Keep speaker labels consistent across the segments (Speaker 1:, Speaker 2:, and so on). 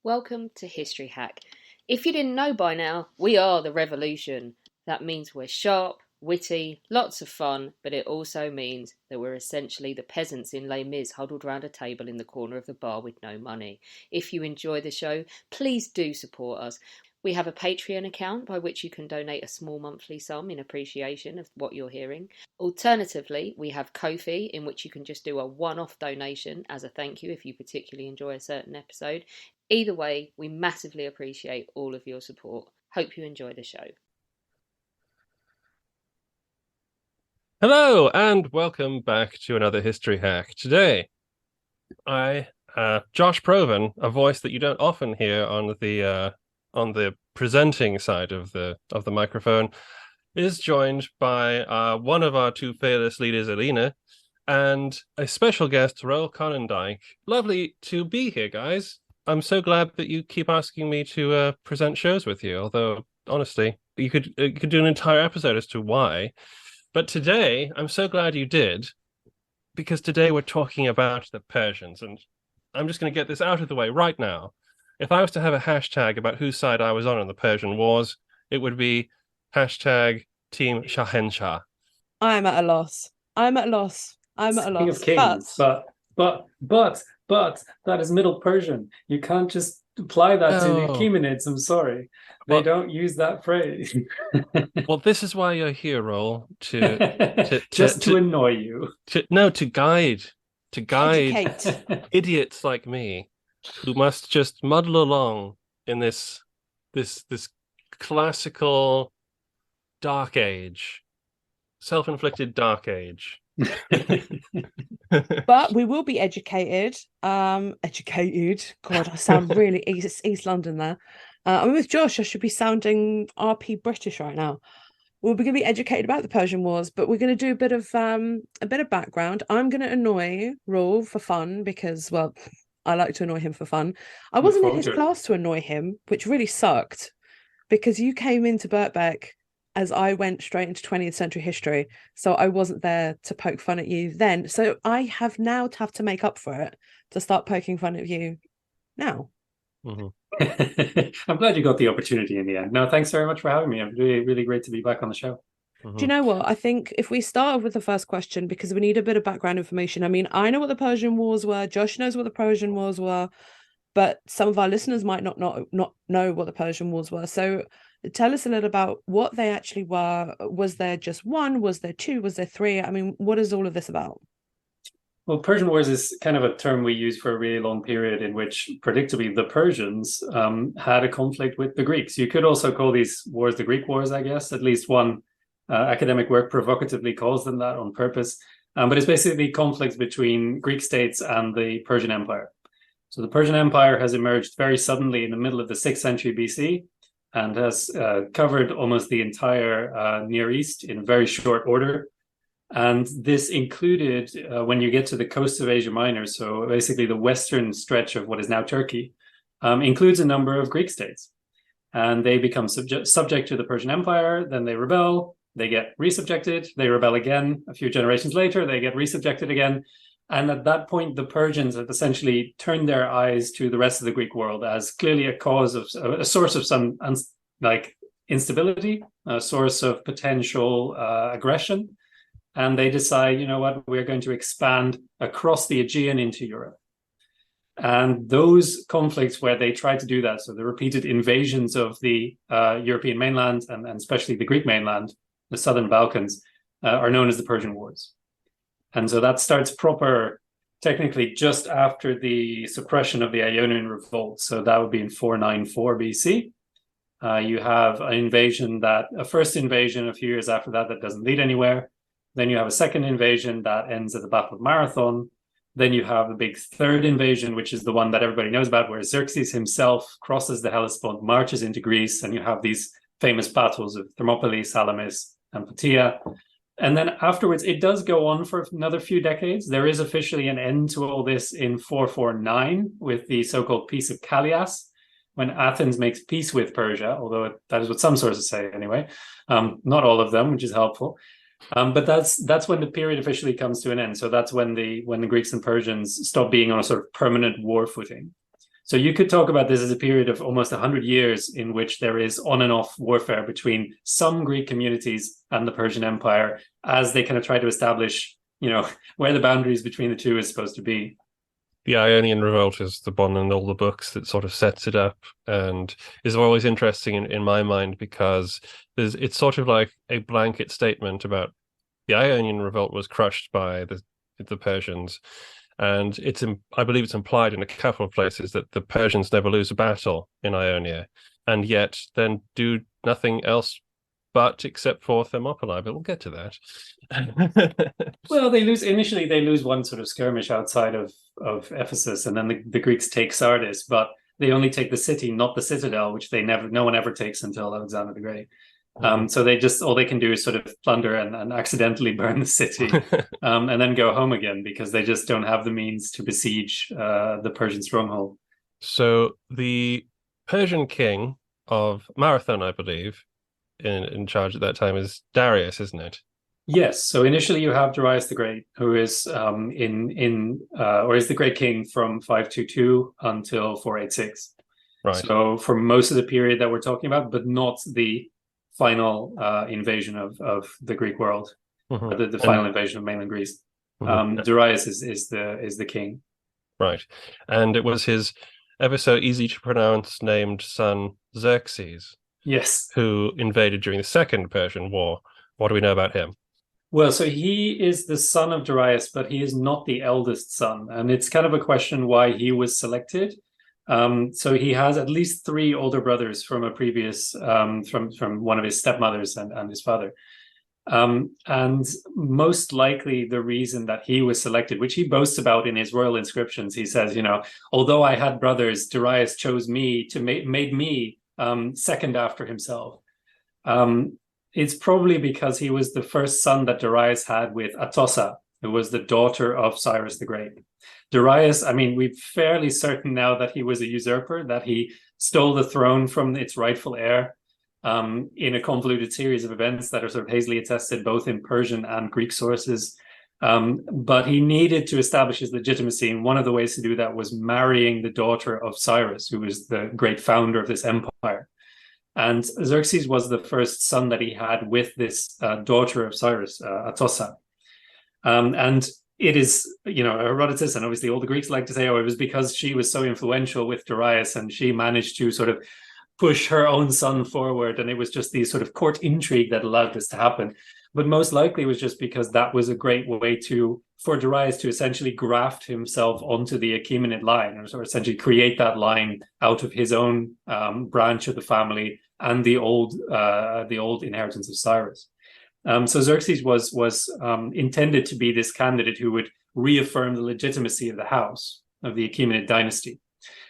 Speaker 1: Welcome to History Hack. If you didn't know by now, we are the revolution. That means we're sharp, witty, lots of fun, but it also means that we're essentially the peasants in Les Mis huddled round a table in the corner of the bar with no money. If you enjoy the show, please do support us. We have a Patreon account by which you can donate a small monthly sum in appreciation of what you're hearing. Alternatively, we have Ko-fi, in which you can just do a one-off donation as a thank you if you particularly enjoy a certain episode. Either way, we massively appreciate all of your support. Hope you enjoy the show.
Speaker 2: Hello, and welcome back to another History Hack. Today, Josh Proven, a voice that you don't often hear on the presenting side of the microphone, is joined by one of our two fearless leaders, Alina, and a special guest, Roel Konijnendijk. Lovely to be here, guys. I'm so glad that you keep asking me to present shows with you. Although, honestly, you could do an entire episode as to why. But today, I'm so glad you did, because today we're talking about the Persians, and I'm just going to get this out of the way right now. If I was to have a hashtag about whose side I was on in the Persian Wars, it would be hashtag Team Shahenshah.
Speaker 3: I'm at a loss.
Speaker 4: King of Kings, but that is Middle Persian. You can't just apply that to the Achaemenids. I'm sorry. They don't use that phrase.
Speaker 2: Well, this is why you're here, Roel, to
Speaker 4: annoy you.
Speaker 2: To guide
Speaker 3: Educate.
Speaker 2: idiots like me who must just muddle along in this classical dark age, self-inflicted dark age.
Speaker 3: But we will be educated. Educated. God, I sound really East London there. I'm with Josh. I should be sounding RP British right now. We're going to be educated about the Persian Wars, but we're going to do a bit of background. I'm going to annoy Roel for fun because, well, I like to annoy him for fun. I wasn't in his class to annoy him, which really sucked because you came into Birkbeck as I went straight into 20th century history. So I wasn't there to poke fun at you then. So I have now to have to make up for it to start poking fun at you now.
Speaker 2: Mm-hmm.
Speaker 4: I'm glad you got the opportunity in the end. No, thanks very much for having me. I'm really, really great to be back on the show.
Speaker 2: Mm-hmm.
Speaker 3: Do you know what? I think if we start with the first question, because we need a bit of background information. I mean, I know what the Persian Wars were. Josh knows what the Persian Wars were. But some of our listeners might not know what the Persian Wars were. So tell us a little about what they actually were. Was there just one? Was there two? Was there three? I mean, what is all of this about?
Speaker 4: Well, Persian Wars is kind of a term we use for a really long period in which, predictably, the Persians had a conflict with the Greeks. You could also call these wars the Greek Wars, I guess. At least one academic work provocatively calls them that on purpose. But it's basically conflicts between Greek states and the Persian Empire. So the Persian Empire has emerged very suddenly in the middle of the 6th century BC and has covered almost the entire Near East in very short order. And this included, when you get to the coast of Asia Minor, so basically the western stretch of what is now Turkey, includes a number of Greek states. And they become subject to the Persian Empire, then they rebel, they get resubjected, they rebel again. A few generations later, they get resubjected again. And at that point, the Persians have essentially turned their eyes to the rest of the Greek world as clearly a source of some instability, a source of potential aggression. And they decide, you know what, we're going to expand across the Aegean into Europe. And those conflicts where they try to do that, so the repeated invasions of the European mainland and especially the Greek mainland, the southern Balkans, are known as the Persian Wars. And so that starts proper, technically, just after the suppression of the Ionian Revolt. So that would be in 494 BC. You have a first invasion a few years after that doesn't lead anywhere. Then you have a second invasion that ends at the Battle of Marathon. Then you have the big third invasion, which is the one that everybody knows about, where Xerxes himself crosses the Hellespont, marches into Greece, and you have these famous battles of Thermopylae, Salamis, and Plataea. And then afterwards, it does go on for another few decades. There is officially an end to all this in 449 with the so-called Peace of Callias, when Athens makes peace with Persia, although that is what some sources say anyway. Not all of them, which is helpful. But that's when the period officially comes to an end. So that's when the Greeks and Persians stop being on a sort of permanent war footing. So you could talk about this as a period of almost 100 years in which there is on and off warfare between some Greek communities and the Persian Empire as they kind of try to establish, where the boundaries between the two is supposed to be.
Speaker 2: The Ionian Revolt is the one in all the books that sort of sets it up, and is always interesting in my mind because it's sort of like a blanket statement about the Ionian Revolt was crushed by the Persians, and I believe it's implied in a couple of places that the Persians never lose a battle in Ionia, and yet then do nothing else but except for Thermopylae, but we'll get to that.
Speaker 4: Well, they lose one sort of skirmish outside of Ephesus, and then the Greeks take Sardis, but they only take the city, not the citadel, which no one ever takes until Alexander the Great. So all they can do is sort of plunder and accidentally burn the city, and then go home again because they just don't have the means to besiege the Persian stronghold.
Speaker 2: So the Persian king of Marathon, I believe, in charge at that time is Darius, isn't it?
Speaker 4: Yes. So initially you have Darius the Great, who is is the Great King from 522 until 486.
Speaker 2: Right.
Speaker 4: So for most of the period that we're talking about, but not the final invasion of the Greek world, the final invasion of mainland Greece. Darius is the king.
Speaker 2: Right. And it was his ever so easy to pronounce named son Xerxes.
Speaker 4: Yes.
Speaker 2: Who invaded during the Second Persian War. What do we know about him?
Speaker 4: Well, so he is the son of Darius, but he is not the eldest son. And it's kind of a question why he was selected. So he has at least 3 older brothers from a previous, from one of his stepmothers and his father. And most likely the reason that he was selected, which he boasts about in his royal inscriptions, he says, although I had brothers, Darius chose me made me second after himself. It's probably because he was the first son that Darius had with Atossa, who was the daughter of Cyrus the Great. Darius, we're fairly certain now that he was a usurper, that he stole the throne from its rightful heir in a convoluted series of events that are sort of hazily attested both in Persian and Greek sources. But he needed to establish his legitimacy, and one of the ways to do that was marrying the daughter of Cyrus, who was the great founder of this empire. And Xerxes was the first son that he had with this daughter of Cyrus, Atossa. And it is, Herodotus, and obviously all the Greeks like to say, it was because she was so influential with Darius and she managed to sort of push her own son forward. And it was just these sort of court intrigue that allowed this to happen. But most likely it was just because that was a great way for Darius to essentially graft himself onto the Achaemenid line, or essentially create that line out of his own branch of the family and the old inheritance of Cyrus. So Xerxes was intended to be this candidate who would reaffirm the legitimacy of the house of the Achaemenid dynasty.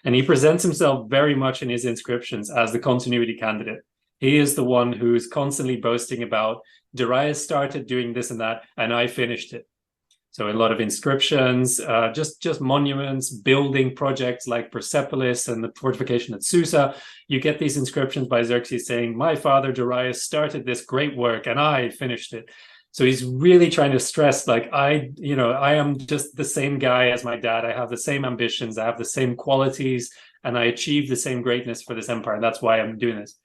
Speaker 4: And he presents himself very much in his inscriptions as the continuity candidate. He is the one who's constantly boasting about Darius started doing this and that, and I finished it. So a lot of inscriptions, just monuments, building projects like Persepolis and the fortification at Susa. You get these inscriptions by Xerxes saying, my father Darius started this great work and I finished it. So he's really trying to stress, I am just the same guy as my dad. I have the same ambitions. I have the same qualities, and I achieved the same greatness for this empire. And that's why I'm doing this.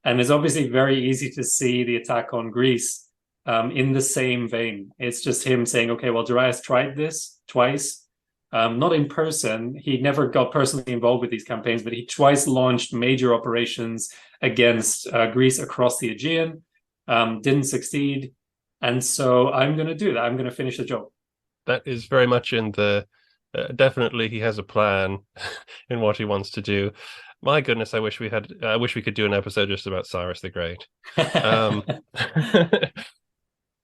Speaker 4: And it's obviously very easy to see the attack on Greece in the same vein. It's just him saying, okay, well, Darius tried this twice, not in person. He never got personally involved with these campaigns, but he twice launched major operations against Greece across the Aegean, didn't succeed. And so I'm going to do that. I'm going to finish the job.
Speaker 2: That is very much in the, definitely he has a plan in what he wants to do. My goodness, I wish we could do an episode just about Cyrus the Great.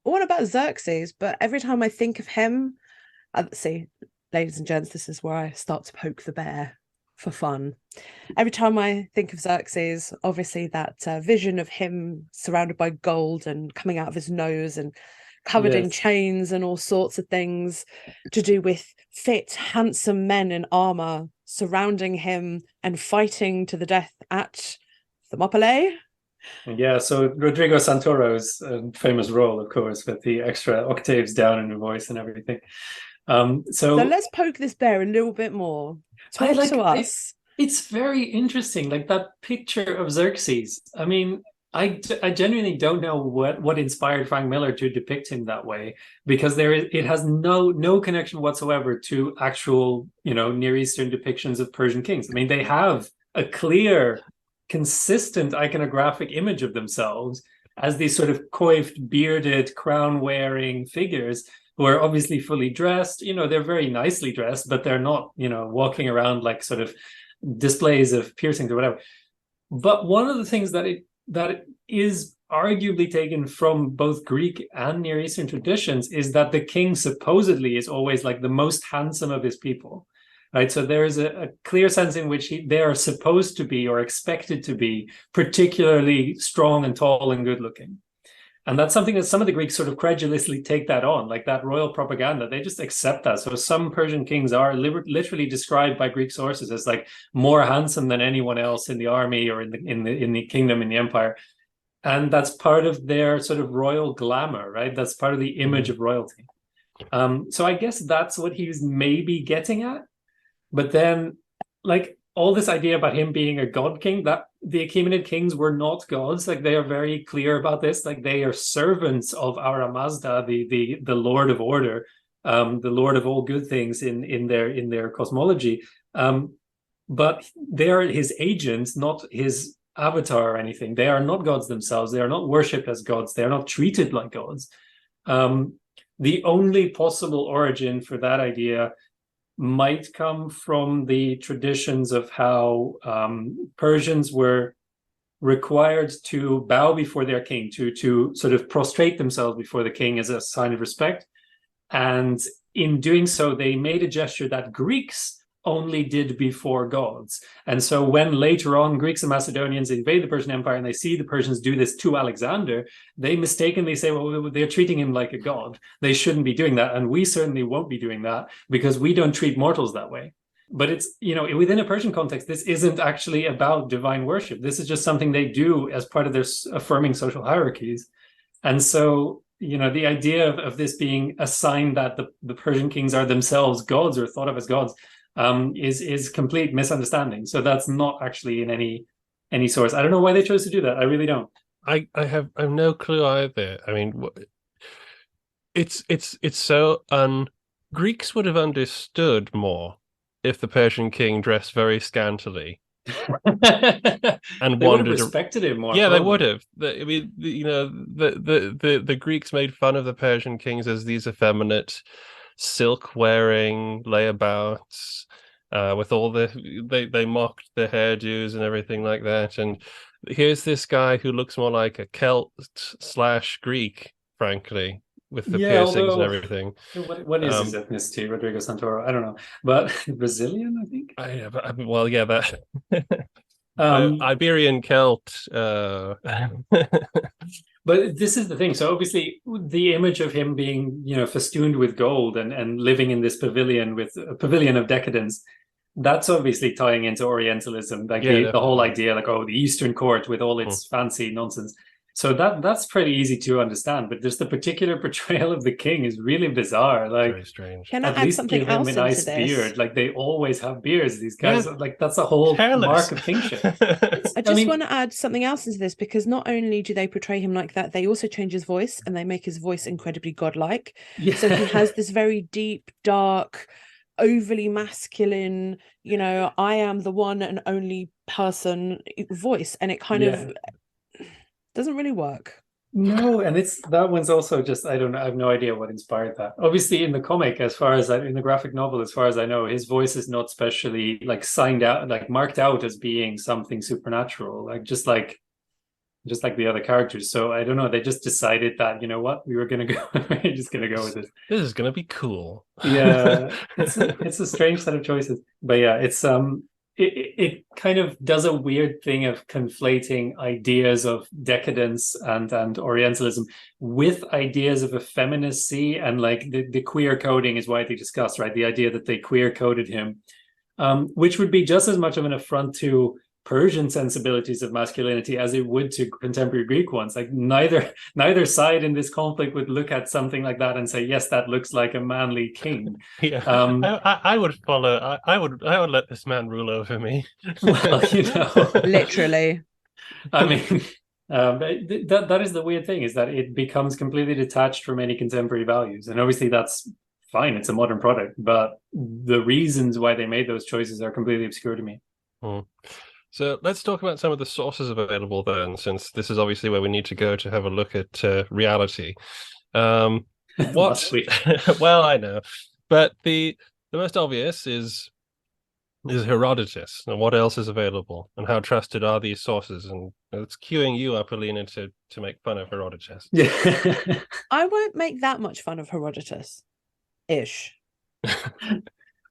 Speaker 3: What about Xerxes? But every time I think of him, see, ladies and gents, this is where I start to poke the bear for fun. Every time I think of Xerxes, obviously that vision of him surrounded by gold and coming out of his nose and covered in chains and all sorts of things to do with fit, handsome men in armor surrounding him and fighting to the death at Thermopylae.
Speaker 4: Yeah, so Rodrigo Santoro's famous role, of course, with the extra octaves down in the voice and everything. So
Speaker 3: let's poke this bear a little bit more. Talk to us
Speaker 4: It's very interesting, like that picture of Xerxes. I mean, I genuinely don't know what inspired Frank Miller to depict him that way, because it has no connection whatsoever to actual, Near Eastern depictions of Persian kings. I mean, they have a clear, consistent iconographic image of themselves as these sort of coiffed, bearded, crown-wearing figures who are obviously fully dressed. They're very nicely dressed, but they're not, walking around like sort of displays of piercings or whatever. But one of the things that it is arguably taken from both Greek and Near Eastern traditions is that the king supposedly is always like the most handsome of his people, right? So there is a clear sense in which they are supposed to be, or expected to be, particularly strong and tall and good looking. And that's something that some of the Greeks sort of credulously take that on, like that royal propaganda. They just accept that. So some Persian kings are literally described by Greek sources as like more handsome than anyone else in the army or in the kingdom, in the empire. And that's part of their sort of royal glamour, right? That's part of the image of royalty. So I guess that's what he's maybe getting at. But then, like, all this idea about him being a god king, that the Achaemenid kings were not gods. Like, they are very clear about this. Like, they are servants of Ahura Mazda, the Lord of Order, the Lord of all good things in their cosmology. But they are his agents, not his avatar or anything. They are not gods themselves. They are not worshipped as gods. They are not treated like gods. The only possible origin for that idea might come from the traditions of how Persians were required to bow before their king, to sort of prostrate themselves before the king as a sign of respect. And in doing so, they made a gesture that Greeks only did before gods. And so when later on Greeks and Macedonians invade the Persian Empire and they see the Persians do this to Alexander, they mistakenly say, well, they're treating him like a god. They shouldn't be doing that. And we certainly won't be doing that because we don't treat mortals that way. But it's, within a Persian context, this isn't actually about divine worship. This is just something they do as part of their affirming social hierarchies. And so, the idea of this being a sign that the Persian kings are themselves gods or thought of as gods is complete misunderstanding. So that's not actually in any source. I don't know why they chose to do that. I really don't.
Speaker 2: I have no clue either. I mean, it's so Greeks would have understood more if the Persian king dressed very scantily and
Speaker 4: they would have respected him more.
Speaker 2: Yeah,
Speaker 4: probably.
Speaker 2: they would have. I mean, the Greeks made fun of the Persian kings as these effeminate, silk-wearing layabouts, with all they mocked their hairdos and everything like that. And here's this guy who looks more like a Celt/Greek, frankly, with the piercings and everything.
Speaker 4: What is his ethnicity, Rodrigo Santoro? I don't know, but Brazilian, I think.
Speaker 2: Well, yeah, that Iberian Celt.
Speaker 4: But this is the thing. So obviously, the image of him being, festooned with gold and living in this pavilion with a pavilion of decadence, that's obviously tying into Orientalism, like the whole idea, like, the Eastern court with all its fancy nonsense. So that's pretty easy to understand. But just the particular portrayal of the king is really bizarre. Like,
Speaker 2: very strange.
Speaker 3: Can I add something else into this?
Speaker 4: Beard. Like, they always have beards. These guys, like, that's a whole mark of kingship.
Speaker 3: I just want to add something else into this, because not only do they portray him like that, they also change his voice and they make his voice incredibly godlike. Yeah. So he has this very deep, dark, overly masculine, I am the one and only person voice, and it kind of doesn't really work.
Speaker 4: No, and that one's also just, I don't know, I have no idea what inspired that. Obviously, in the comic, in the graphic novel, as far as I know, his voice is not specially like signed out, like marked out as being something supernatural, like just like the other characters. So I don't know, they just decided that, we're just gonna go with this.
Speaker 2: This is gonna be cool.
Speaker 4: Yeah, it's a strange set of choices, but yeah, it's it kind of does a weird thing of conflating ideas of decadence and Orientalism with ideas of effeminacy, and like the queer coding is widely discussed, right? The idea that they queer coded him, which would be just as much of an affront to Persian sensibilities of masculinity as it would to contemporary Greek ones. Like neither side in this conflict would look at something like that and say, yes, that looks like a manly king.
Speaker 2: Yeah, I would follow. I would let this man rule over me.
Speaker 4: Well,
Speaker 3: literally.
Speaker 4: I mean, that is the weird thing, is that it becomes completely detached from any contemporary values, and obviously that's fine. It's a modern product, but the reasons why they made those choices are completely obscure to me.
Speaker 2: So let's talk about some of the sources available then, since this is obviously where we need to go to have a look at reality.
Speaker 4: Must we?
Speaker 2: Well, I know, but the most obvious is Herodotus. And what else is available, and how trusted are these sources? And it's queuing you up, Alina, to make fun of Herodotus.
Speaker 4: Yeah.
Speaker 3: I won't make that much fun of Herodotus-ish.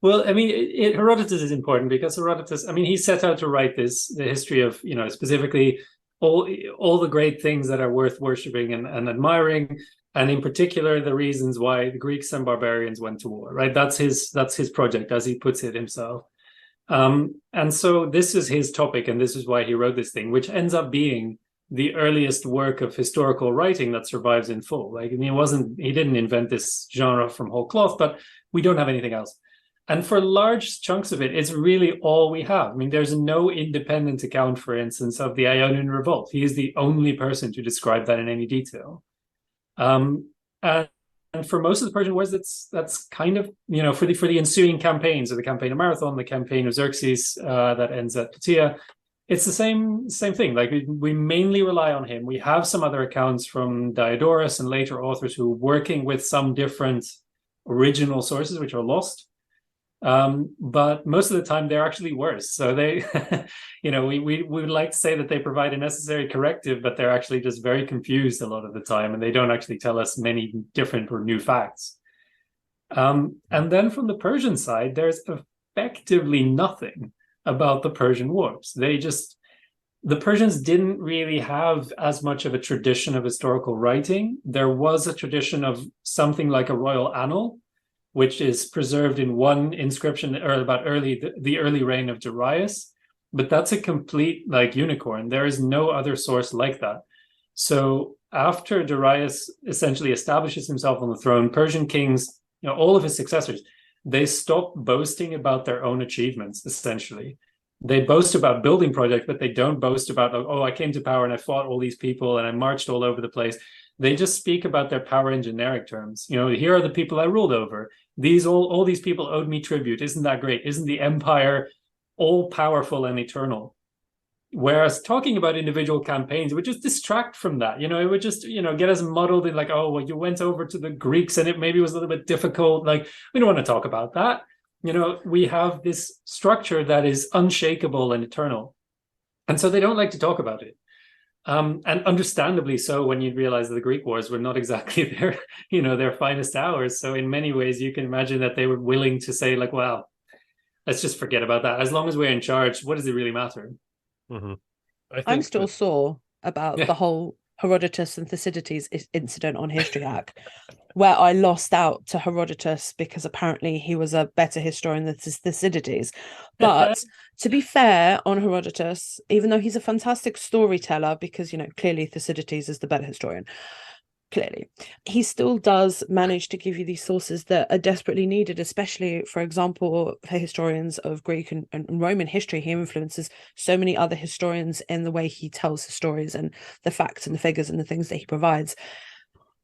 Speaker 4: Well, I mean, Herodotus is important because Herodotus, I mean, he set out to write the history of, specifically all the great things that are worth worshipping and admiring, and in particular the reasons why the Greeks and barbarians went to war. Right, that's his project, as he puts it himself. And so this is his topic, and this is why he wrote this thing, which ends up being the earliest work of historical writing that survives in full. Like, I mean, he didn't invent this genre from whole cloth, but we don't have anything else. And for large chunks of it, it's really all we have. I mean, there's no independent account, for instance, of the Ionian Revolt. He is the only person to describe that in any detail. And for most of the Persian wars, that's kind of, for the ensuing campaigns, or the campaign of Marathon, the campaign of Xerxes that ends at Plataea, it's the same thing. Like, we mainly rely on him. We have some other accounts from Diodorus and later authors who are working with some different original sources which are lost. But most of the time they're actually worse. So they, we would like to say that they provide a necessary corrective, but they're actually just very confused a lot of the time, and they don't actually tell us many different or new facts. And then from the Persian side, there's effectively nothing about the Persian wars. The Persians didn't really have as much of a tradition of historical writing. There was a tradition of something like a royal annal, which is preserved in one inscription about the early reign of Darius, but that's a complete unicorn. There is no other source like that. So after Darius essentially establishes himself on the throne, Persian kings, all of his successors, they stop boasting about their own achievements. Essentially, they boast about building projects, but they don't boast about, oh, I came to power and I fought all these people and I marched all over the place. They just speak about their power in generic terms. Here are the people I ruled over. All these people owed me tribute. Isn't that great? Isn't the empire all powerful and eternal? Whereas talking about individual campaigns would just distract from that. It would just, get us muddled in oh, well, you went over to the Greeks and it maybe was a little bit difficult. We don't want to talk about that. We have this structure that is unshakable and eternal. And so they don't like to talk about it. And understandably so, when you realize that the Greek wars were not exactly their finest hours. So in many ways, you can imagine that they were willing to say, well, let's just forget about that. As long as we're in charge, what does it really matter?
Speaker 2: Mm-hmm.
Speaker 3: I'm still sore about the whole Herodotus and Thucydides incident on History Hack, where I lost out to Herodotus because apparently he was a better historian than Thucydides. But to be fair on Herodotus, even though he's a fantastic storyteller, because, clearly Thucydides is the better historian, clearly, he still does manage to give you these sources that are desperately needed, especially, for example, for historians of Greek and Roman history. He influences so many other historians in the way he tells his stories and the facts and the figures and the things that he provides.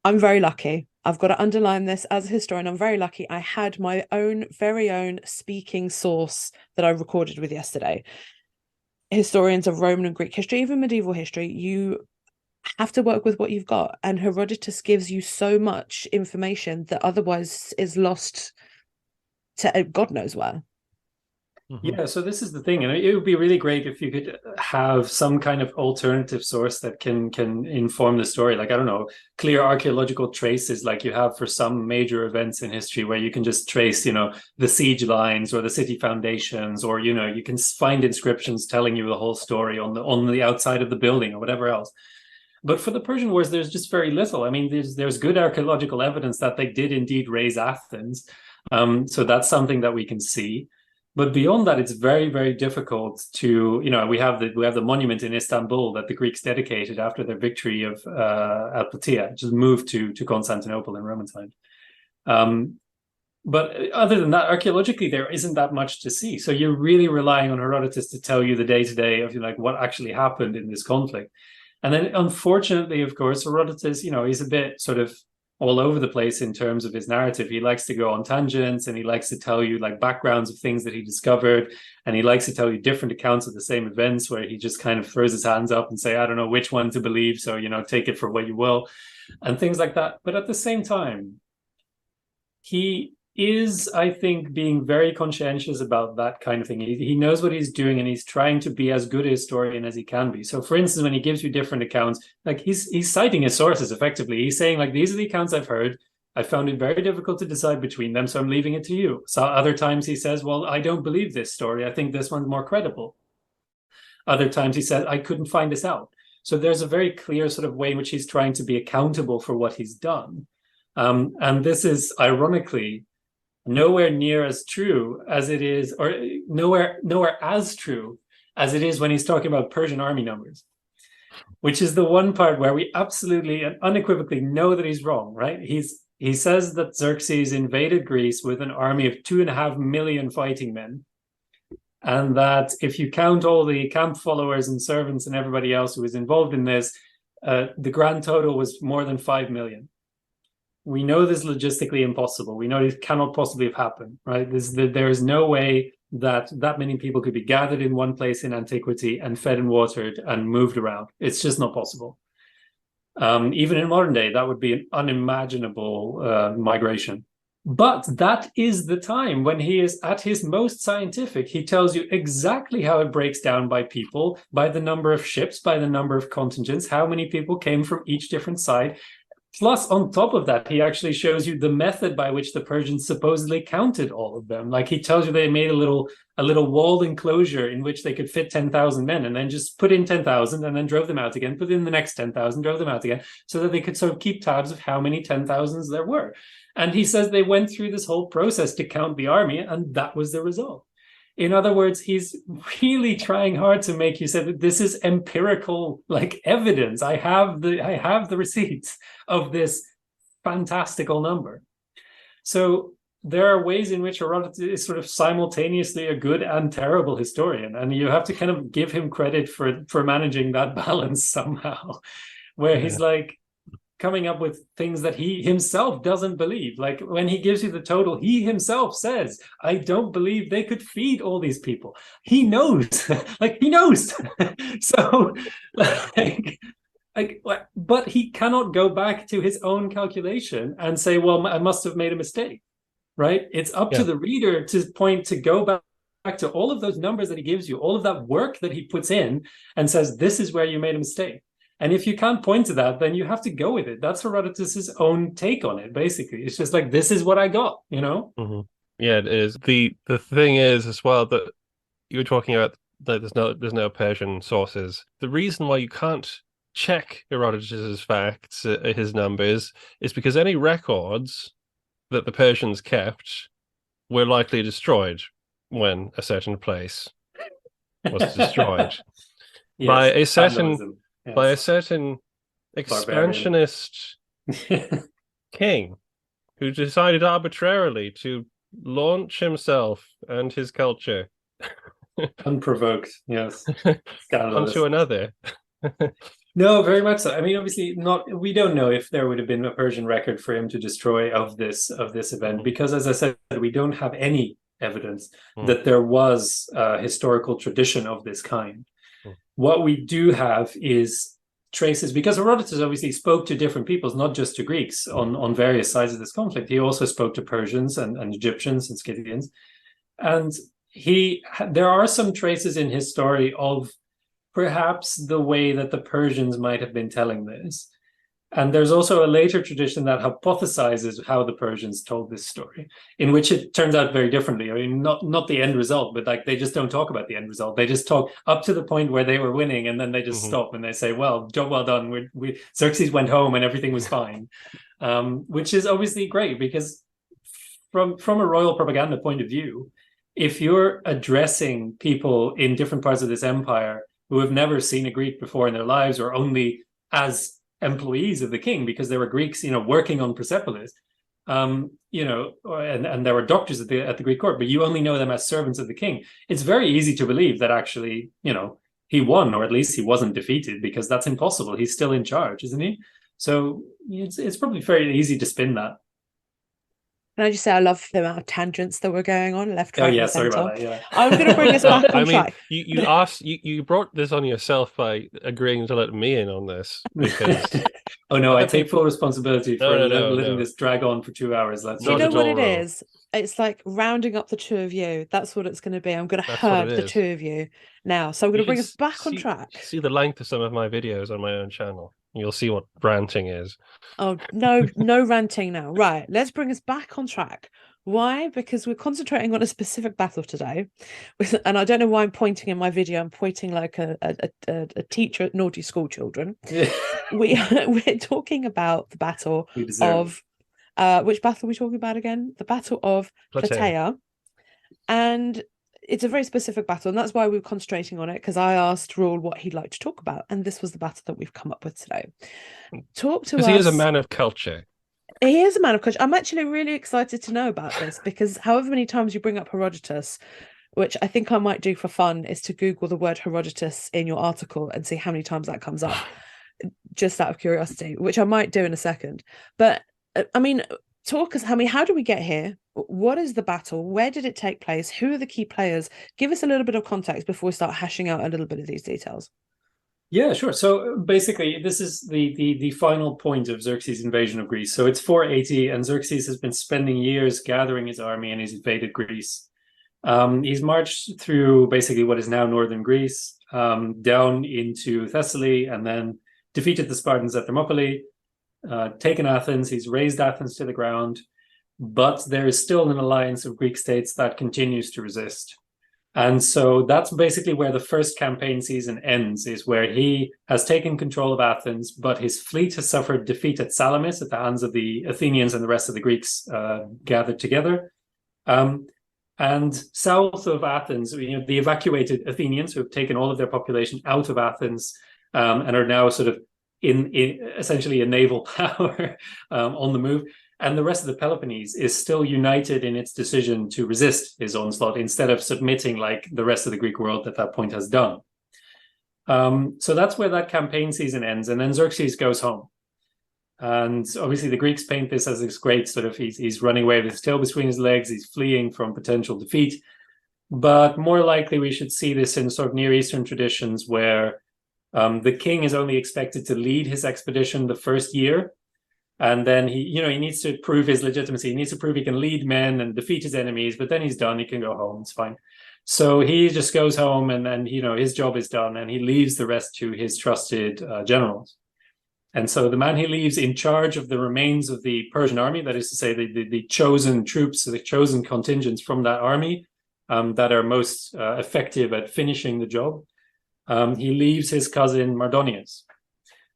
Speaker 3: I'm very lucky. I've got to underline this as a historian. I'm very lucky. I had my very own speaking source that I recorded with yesterday. Historians of Roman and Greek history, even medieval history, you have to work with what you've got, and Herodotus gives you so much information that otherwise is lost to God knows where.
Speaker 2: Mm-hmm.
Speaker 4: Yeah, so this is the thing, and it would be really great if you could have some kind of alternative source that can inform the story. I don't know, clear archaeological traces like you have for some major events in history, where you can just trace, the siege lines or the city foundations, or you can find inscriptions telling you the whole story on the outside of the building or whatever else. But for the Persian wars, there's just very little. I mean, there's good archaeological evidence that they did indeed raise Athens. So that's something that we can see. But beyond that, it's very, very difficult to, we have the monument in Istanbul that the Greeks dedicated after their victory of at Plataea, just moved to Constantinople in Roman times. But other than that, archaeologically, there isn't that much to see. So you're really relying on Herodotus to tell you the day-to-day of what actually happened in this conflict. And then, unfortunately, of course, Herodotus, he's a bit sort of all over the place in terms of his narrative. He likes to go on tangents, and he likes to tell you backgrounds of things that he discovered, and he likes to tell you different accounts of the same events where he just kind of throws his hands up and say, I don't know which one to believe, so take it for what you will, and things like that. But at the same time, he is, I think, being very conscientious about that kind of thing. He knows what he's doing, and he's trying to be as good a historian as he can be. So, for instance, when he gives you different accounts, he's citing his sources effectively. He's saying, these are the accounts I've heard. I found it very difficult to decide between them, so I'm leaving it to you. So other times he says, well, I don't believe this story. I think this one's more credible. Other times he says, I couldn't find this out. So there's a very clear sort of way in which he's trying to be accountable for what he's done. And this is, ironically, nowhere near as true as it is, or nowhere as true as it is when he's talking about Persian army numbers, which is the one part where we absolutely and unequivocally know that he's wrong, right? He says that Xerxes invaded Greece with an army of 2.5 million fighting men, and that if you count all the camp followers and servants and everybody else who was involved in this, the grand total was more than 5 million. We know this is logistically impossible. We know it cannot possibly have happened, right? There is no way that many people could be gathered in one place in antiquity and fed and watered and moved around. It's just not possible. Even in modern day, that would be an unimaginable migration. But that is the time when he is at his most scientific. He tells you exactly how it breaks down by people, by the number of ships, by the number of contingents, how many people came from each different side. Plus, on top of that, he actually shows you the method by which the Persians supposedly counted all of them. He tells you they made a little walled enclosure in which they could fit 10,000 men, and then just put in 10,000 and then drove them out again, put in the next 10,000, drove them out again, so that they could sort of keep tabs of how many 10,000s there were. And he says they went through this whole process to count the army, and that was the result. In other words, he's really trying hard to make you say that this is empirical, evidence. I have the receipts of this fantastical number. So there are ways in which Herodotus is sort of simultaneously a good and terrible historian, and you have to kind of give him credit for managing that balance somehow, where he's coming up with things that he himself doesn't believe. When he gives you the total, he himself says, I don't believe they could feed all these people. He knows, he knows. So, but he cannot go back to his own calculation and say, well, I must have made a mistake, right? It's up to the reader to go back to all of those numbers that he gives you, all of that work that he puts in, and says, this is where you made a mistake. And if you can't point to that, then you have to go with it. That's Herodotus's own take on it, basically. It's just this is what I got,
Speaker 2: Mm-hmm. Yeah, it is. The thing is as well that you were talking about that there's no Persian sources. The reason why you can't check Herodotus's facts, his numbers, is because any records that the Persians kept were likely destroyed when a certain place was destroyed.
Speaker 4: Yes,
Speaker 2: by a certain
Speaker 4: vandalism. Yes.
Speaker 2: By a certain expansionist king who decided arbitrarily to launch himself and his culture
Speaker 4: Unprovoked, yes.
Speaker 2: onto another.
Speaker 4: No, very much so. I mean, obviously, we don't know if there would have been a Persian record for him to destroy of this event, because, as I said, we don't have any evidence that there was a historical tradition of this kind. What we do have is traces, because Herodotus obviously spoke to different peoples, not just to Greeks on various sides of this conflict. He also spoke to Persians and Egyptians and Scythians. And there are some traces in his story of perhaps the way that the Persians might have been telling this. And there's also a later tradition that hypothesizes how the Persians told this story, in which it turns out very differently. I mean, not the end result, but they just don't talk about the end result. They just talk up to the point where they were winning, and then they just stop and they say, well, job well done. Xerxes went home and everything was fine, which is obviously great, because from a royal propaganda point of view, if you're addressing people in different parts of this empire who have never seen a Greek before in their lives, or only as employees of the king, because there were Greeks, working on Persepolis, and there were doctors at the Greek court, but you only know them as servants of the king. It's very easy to believe that actually, he won, or at least he wasn't defeated, because that's impossible. He's still in charge, isn't he? So it's probably very easy to spin that.
Speaker 3: Can I just say I love the amount of tangents that were going on left,
Speaker 4: Oh
Speaker 3: right,
Speaker 4: yeah,
Speaker 3: and
Speaker 4: sorry
Speaker 3: centre.
Speaker 4: about that. Yeah,
Speaker 3: I'm going to bring us back on track.
Speaker 2: You brought this on yourself by agreeing to let me in on this, because
Speaker 4: oh no, I take full responsibility for letting this drag on for 2 hours.
Speaker 3: Do you know what it is? It's like rounding up the two of you. That's what it's going to be. I'm going to herd the two of you now. So I'm going to bring us back on track.
Speaker 2: See the length of some of my videos on my own channel. You'll see what ranting is.
Speaker 3: Oh, no ranting now. Right, let's bring us back on track. Why? Because we're concentrating on a specific battle today. And I don't know why I'm pointing in my video. I'm pointing like a teacher at naughty school children. We're talking about the battle of... which battle are we talking about again? The Battle of Plataea. And it's a very specific battle, and that's why we were concentrating on it, because I asked Roel what he'd like to talk about, and this was the battle that we've come up with today. Talk to us.
Speaker 2: Because he is a man of culture.
Speaker 3: He is a man of culture. I'm actually really excited to know about this, because however many times you bring up Herodotus, which I think I might do for fun, is to Google the word Herodotus in your article and see how many times that comes up, just out of curiosity, which I might do in a second. But I mean, how do we get here? What is the battle? Where did it take place? Who are the key players? Give us a little bit of context before we start hashing out a little bit of these details.
Speaker 4: Yeah, sure. So basically, this is the final point of Xerxes' invasion of Greece. So it's 480, and Xerxes has been spending years gathering his army, and he's invaded Greece. He's marched through basically what is now northern Greece, down into Thessaly, and then defeated the Spartans at Thermopylae, taken Athens. He's razed Athens to the ground, but there is still an alliance of Greek states that continues to resist. And so that's basically where the first campaign season ends, is where he has taken control of Athens, but his fleet has suffered defeat at Salamis at the hands of the Athenians and the rest of the Greeks gathered together. And south of Athens, the evacuated Athenians, who have taken all of their population out of Athens and are now sort of in essentially a naval power on the move. And the rest of the Peloponnese is still united in its decision to resist his onslaught, instead of submitting like the rest of the Greek world at that point has done. So that's where that campaign season ends. And then Xerxes goes home. And obviously the Greeks paint this as this great sort of, he's running away with his tail between his legs, he's fleeing from potential defeat. But more likely we should see this in sort of Near Eastern traditions, where the king is only expected to lead his expedition the first year. And then he needs to prove his legitimacy. He needs to prove he can lead men and defeat his enemies, but then he's done. He can go home. It's fine. So he just goes home, and then, his job is done, and he leaves the rest to his trusted generals. And so the man he leaves in charge of the remains of the Persian army, that is to say the chosen troops, the chosen contingents from that army that are most effective at finishing the job, he leaves his cousin Mardonius.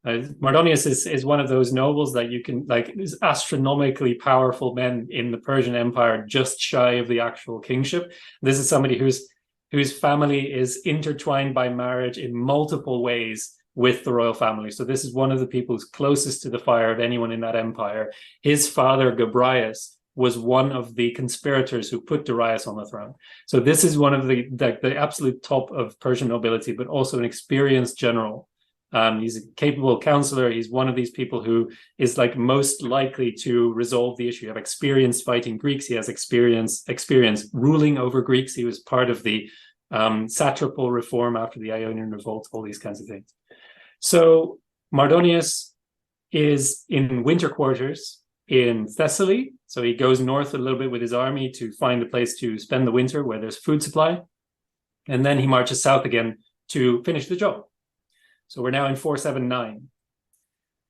Speaker 4: Mardonius is one of those nobles that you can, is astronomically powerful men in the Persian Empire, just shy of the actual kingship. This is somebody whose family is intertwined by marriage in multiple ways with the royal family. So this is one of the people who's closest to the fire of anyone in that empire. His father, Gobryas, was one of the conspirators who put Darius on the throne. So this is one of the absolute top of Persian nobility, but also an experienced general. He's a capable counselor. He's one of these people who is most likely to resolve the issue. You have experience fighting Greeks. He has experience ruling over Greeks. He was part of the satrapal reform after the Ionian revolt, all these kinds of things. So Mardonius is in winter quarters in Thessaly. So he goes north a little bit with his army to find a place to spend the winter where there's food supply. And then he marches south again to finish the job. So we're now in 479.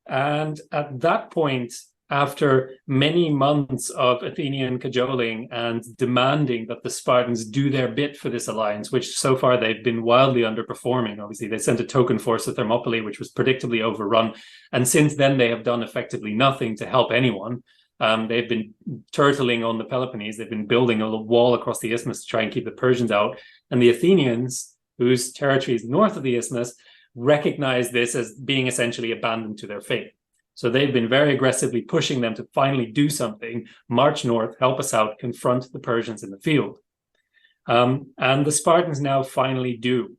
Speaker 4: And at that point, after many months of Athenian cajoling and demanding that the Spartans do their bit for this alliance, which so far they've been wildly underperforming. Obviously, they sent a token force to Thermopylae, which was predictably overrun. And since then, they have done effectively nothing to help anyone. They've been turtling on the Peloponnese. They've been building a wall across the isthmus to try and keep the Persians out. And the Athenians, whose territory is north of the isthmus, recognize this as being essentially abandoned to their fate. So they've been very aggressively pushing them to finally do something, march north, help us out, confront the Persians in the field. And the Spartans now finally do.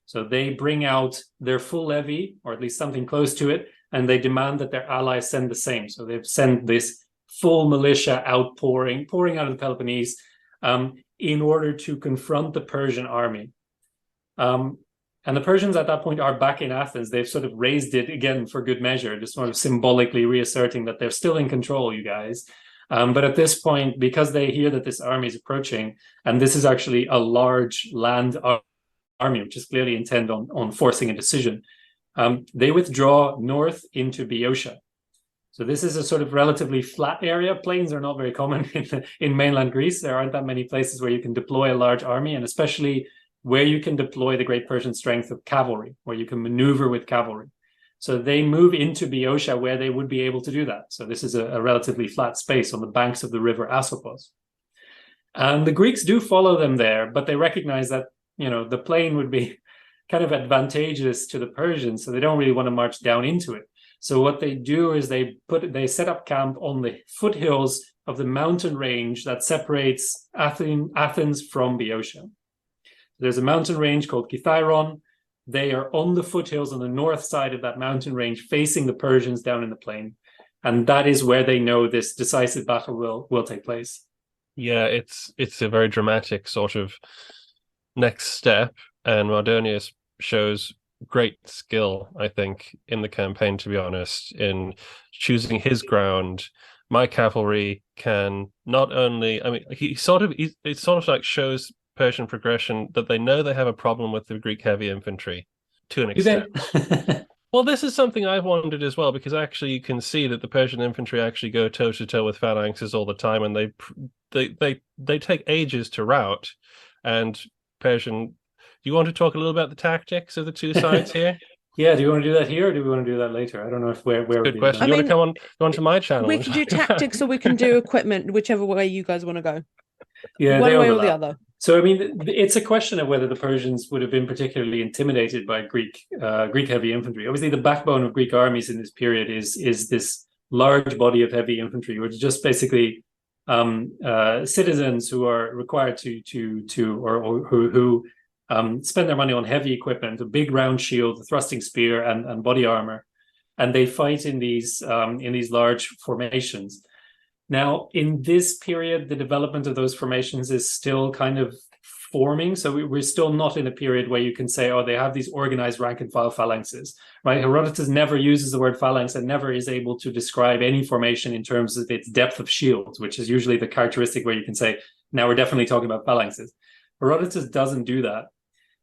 Speaker 4: So they bring out their full levy, or at least something close to it, and they demand that their allies send the same. So they've sent this full militia pouring out of the Peloponnese in order to confront the Persian army. And the Persians at that point are back in Athens. They've sort of raised it again for good measure, just sort of symbolically reasserting that they're still in control, you guys. But at this point, because they hear that this army is approaching, and this is actually a large land army, which is clearly intent on forcing a decision, they withdraw north into Boeotia. So this is a sort of relatively flat area. Plains are not very common in mainland Greece. There aren't that many places where you can deploy a large army, and especially where you can deploy the great Persian strength of cavalry, where you can maneuver with cavalry. So they move into Boeotia where they would be able to do that. So this is a relatively flat space on the banks of the river Asopos. And the Greeks do follow them there, but they recognize that, the plain would be kind of advantageous to the Persians, so they don't really want to march down into it. So what they do is they set up camp on the foothills of the mountain range that separates Athens from Boeotia. There's a mountain range called Kithyron. They are on the foothills on the north side of that mountain range, facing the Persians down in the plain. And that is where they know this decisive battle will take place.
Speaker 2: Yeah, it's a very dramatic sort of next step. And Mardonius shows great skill, I think, in the campaign, to be honest, in choosing his ground. My cavalry can not only, it sort of like shows Persian progression that they know they have a problem with the Greek heavy infantry to an extent. Well, this is something I've wondered as well, because actually you can see that the Persian infantry actually go toe to toe with phalanxes all the time, and they take ages to rout. And Persian, do you want to talk a little about the tactics of the two sides here?
Speaker 4: Yeah, do you want to do that here, or do we want to do that later? I don't know if where
Speaker 2: good question. You want to come on to my channel?
Speaker 3: We can do tactics, or we can do equipment, whichever way you guys want to go.
Speaker 4: Yeah,
Speaker 3: one way or the other.
Speaker 4: So, it's a question of whether the Persians would have been particularly intimidated by Greek heavy infantry. Obviously, the backbone of Greek armies in this period is this large body of heavy infantry, which is just basically citizens who are required who spend their money on heavy equipment, a big round shield, a thrusting spear, and body armor, and they fight in these large formations. Now, in this period, the development of those formations is still kind of forming. So we're still not in a period where you can say, they have these organized rank and file phalanxes, right? Herodotus never uses the word phalanx and never is able to describe any formation in terms of its depth of shields, which is usually the characteristic where you can say, now we're definitely talking about phalanxes. Herodotus doesn't do that.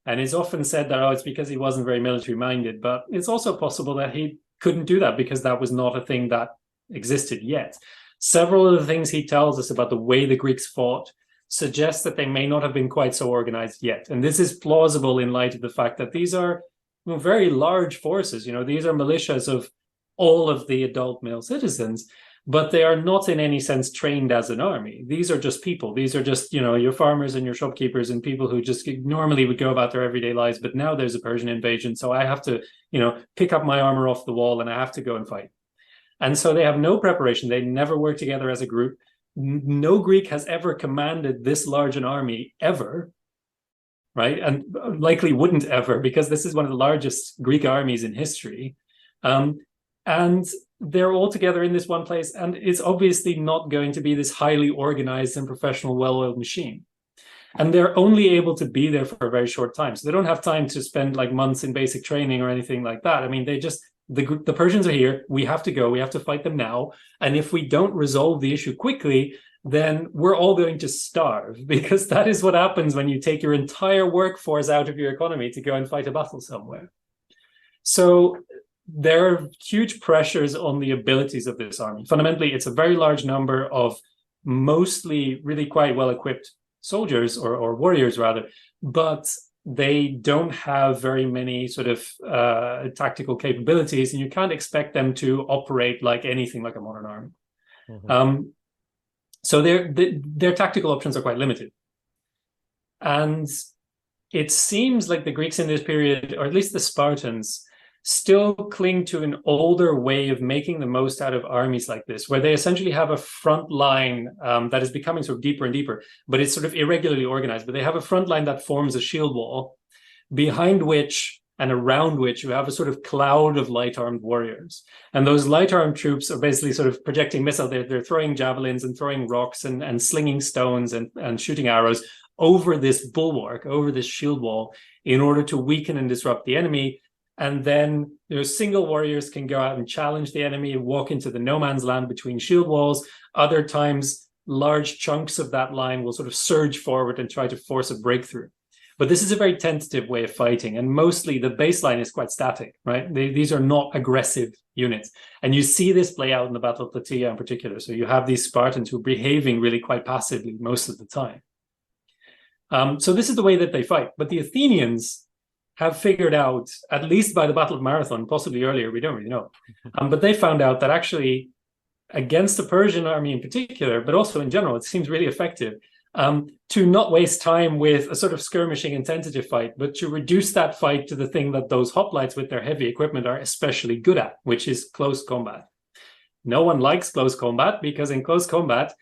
Speaker 4: And it's often said that, it's because he wasn't very military minded, but it's also possible that he couldn't do that because that was not a thing that existed yet. Several of the things he tells us about the way the Greeks fought suggest that they may not have been quite so organized yet. And this is plausible in light of the fact that these are very large forces. These are militias of all of the adult male citizens, but they are not in any sense trained as an army. These are just people. These are just, your farmers and your shopkeepers and people who just normally would go about their everyday lives. But now there's a Persian invasion, so I have to, pick up my armor off the wall and I have to go and fight. And so they have no preparation. They never work together as a group. No Greek has ever commanded this large an army ever, right? And likely wouldn't ever, because this is one of the largest Greek armies in history. And they're all together in this one place. And it's obviously not going to be this highly organized and professional, well-oiled machine. And they're only able to be there for a very short time. So they don't have time to spend like months in basic training or anything like that. They just... The Persians are here. We have to go. We have to fight them now. And if we don't resolve the issue quickly, then we're all going to starve, because that is what happens when you take your entire workforce out of your economy to go and fight a battle somewhere. So there are huge pressures on the abilities of this army. Fundamentally, it's a very large number of mostly really quite well-equipped soldiers or warriors rather, but they don't have very many sort of tactical capabilities, and you can't expect them to operate like anything like a modern army. So their tactical options are quite limited. And it seems like the Greeks in this period, or at least the Spartans, still cling to an older way of making the most out of armies like this, where they essentially have a front line that is becoming sort of deeper and deeper, but it's sort of irregularly organized. But they have a front line that forms a shield wall, behind which and around which you have a sort of cloud of light-armed warriors. And those light-armed troops are basically sort of projecting missiles. They're throwing javelins and throwing rocks and slinging stones and shooting arrows over this bulwark, over this shield wall, in order to weaken and disrupt the enemy. And then single warriors can go out and challenge the enemy, walk into the no man's land between shield walls. Other times, large chunks of that line will sort of surge forward and try to force a breakthrough. But this is a very tentative way of fighting, and mostly the baseline is quite static, right? These are not aggressive units. And you see this play out in the Battle of Plataea in particular. So you have these Spartans who are behaving really quite passively most of the time. So this is the way that they fight. But the Athenians have figured out, at least by the Battle of Marathon, possibly earlier, we don't really know, but they found out that actually against the Persian army in particular, but also in general, it seems really effective, to not waste time with a sort of skirmishing and tentative fight, but to reduce that fight to the thing that those hoplites with their heavy equipment are especially good at, which is close combat. No one likes close combat, because in close combat,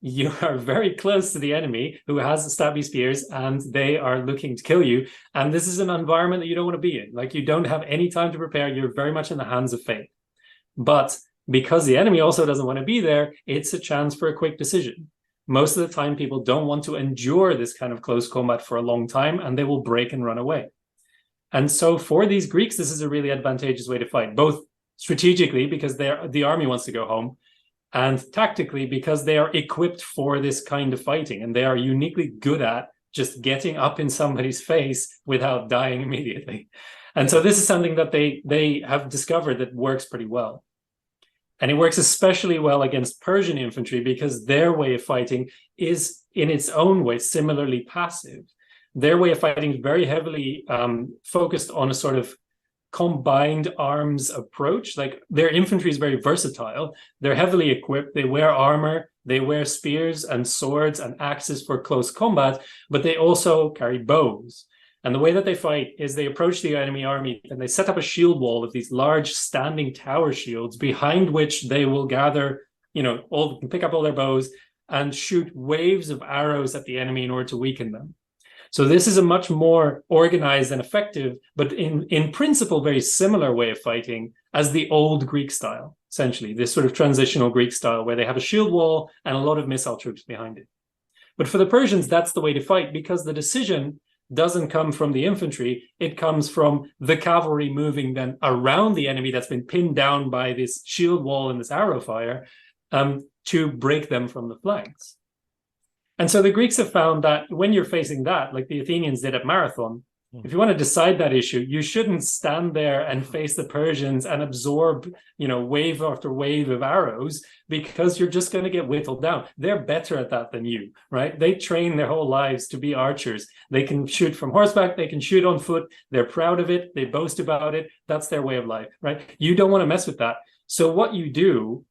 Speaker 4: you are very close to the enemy who has stabby spears and they are looking to kill you. And this is an environment that you don't want to be in. Like, you don't have any time to prepare. You're very much in the hands of fate. But because the enemy also doesn't want to be there, it's a chance for a quick decision. Most of the time, people don't want to endure this kind of close combat for a long time, and they will break and run away. And so for these Greeks, this is a really advantageous way to fight, both strategically because the army wants to go home, and tactically because they are equipped for this kind of fighting, and they are uniquely good at just getting up in somebody's face without dying immediately. And so this is something that they have discovered that works pretty well. And it works especially well against Persian infantry because their way of fighting is in its own way similarly passive. Their way of fighting is very heavily focused on a sort of combined arms approach. Like, their infantry is very versatile. They're heavily equipped. They wear armor. They wear spears and swords and axes for close combat, but they also carry bows. And the way that they fight is they approach the enemy army and they set up a shield wall of these large standing tower shields behind which they will gather, pick up all their bows and shoot waves of arrows at the enemy in order to weaken them. So this is a much more organized and effective, but in principle, very similar way of fighting as the old Greek style, essentially, this sort of transitional Greek style where they have a shield wall and a lot of missile troops behind it. But for the Persians, that's the way to fight, because the decision doesn't come from the infantry. It comes from the cavalry moving then around the enemy that's been pinned down by this shield wall and this arrow fire to break them from the flanks. And so the Greeks have found that when you're facing that, like the Athenians did at Marathon, if you want to decide that issue, you shouldn't stand there and face the Persians and absorb, wave after wave of arrows, because you're just going to get whittled down. They're better at that than you, right? They train their whole lives to be archers. They can shoot from horseback. They can shoot on foot. They're proud of it. They boast about it. That's their way of life, right? You don't want to mess with that. So what you do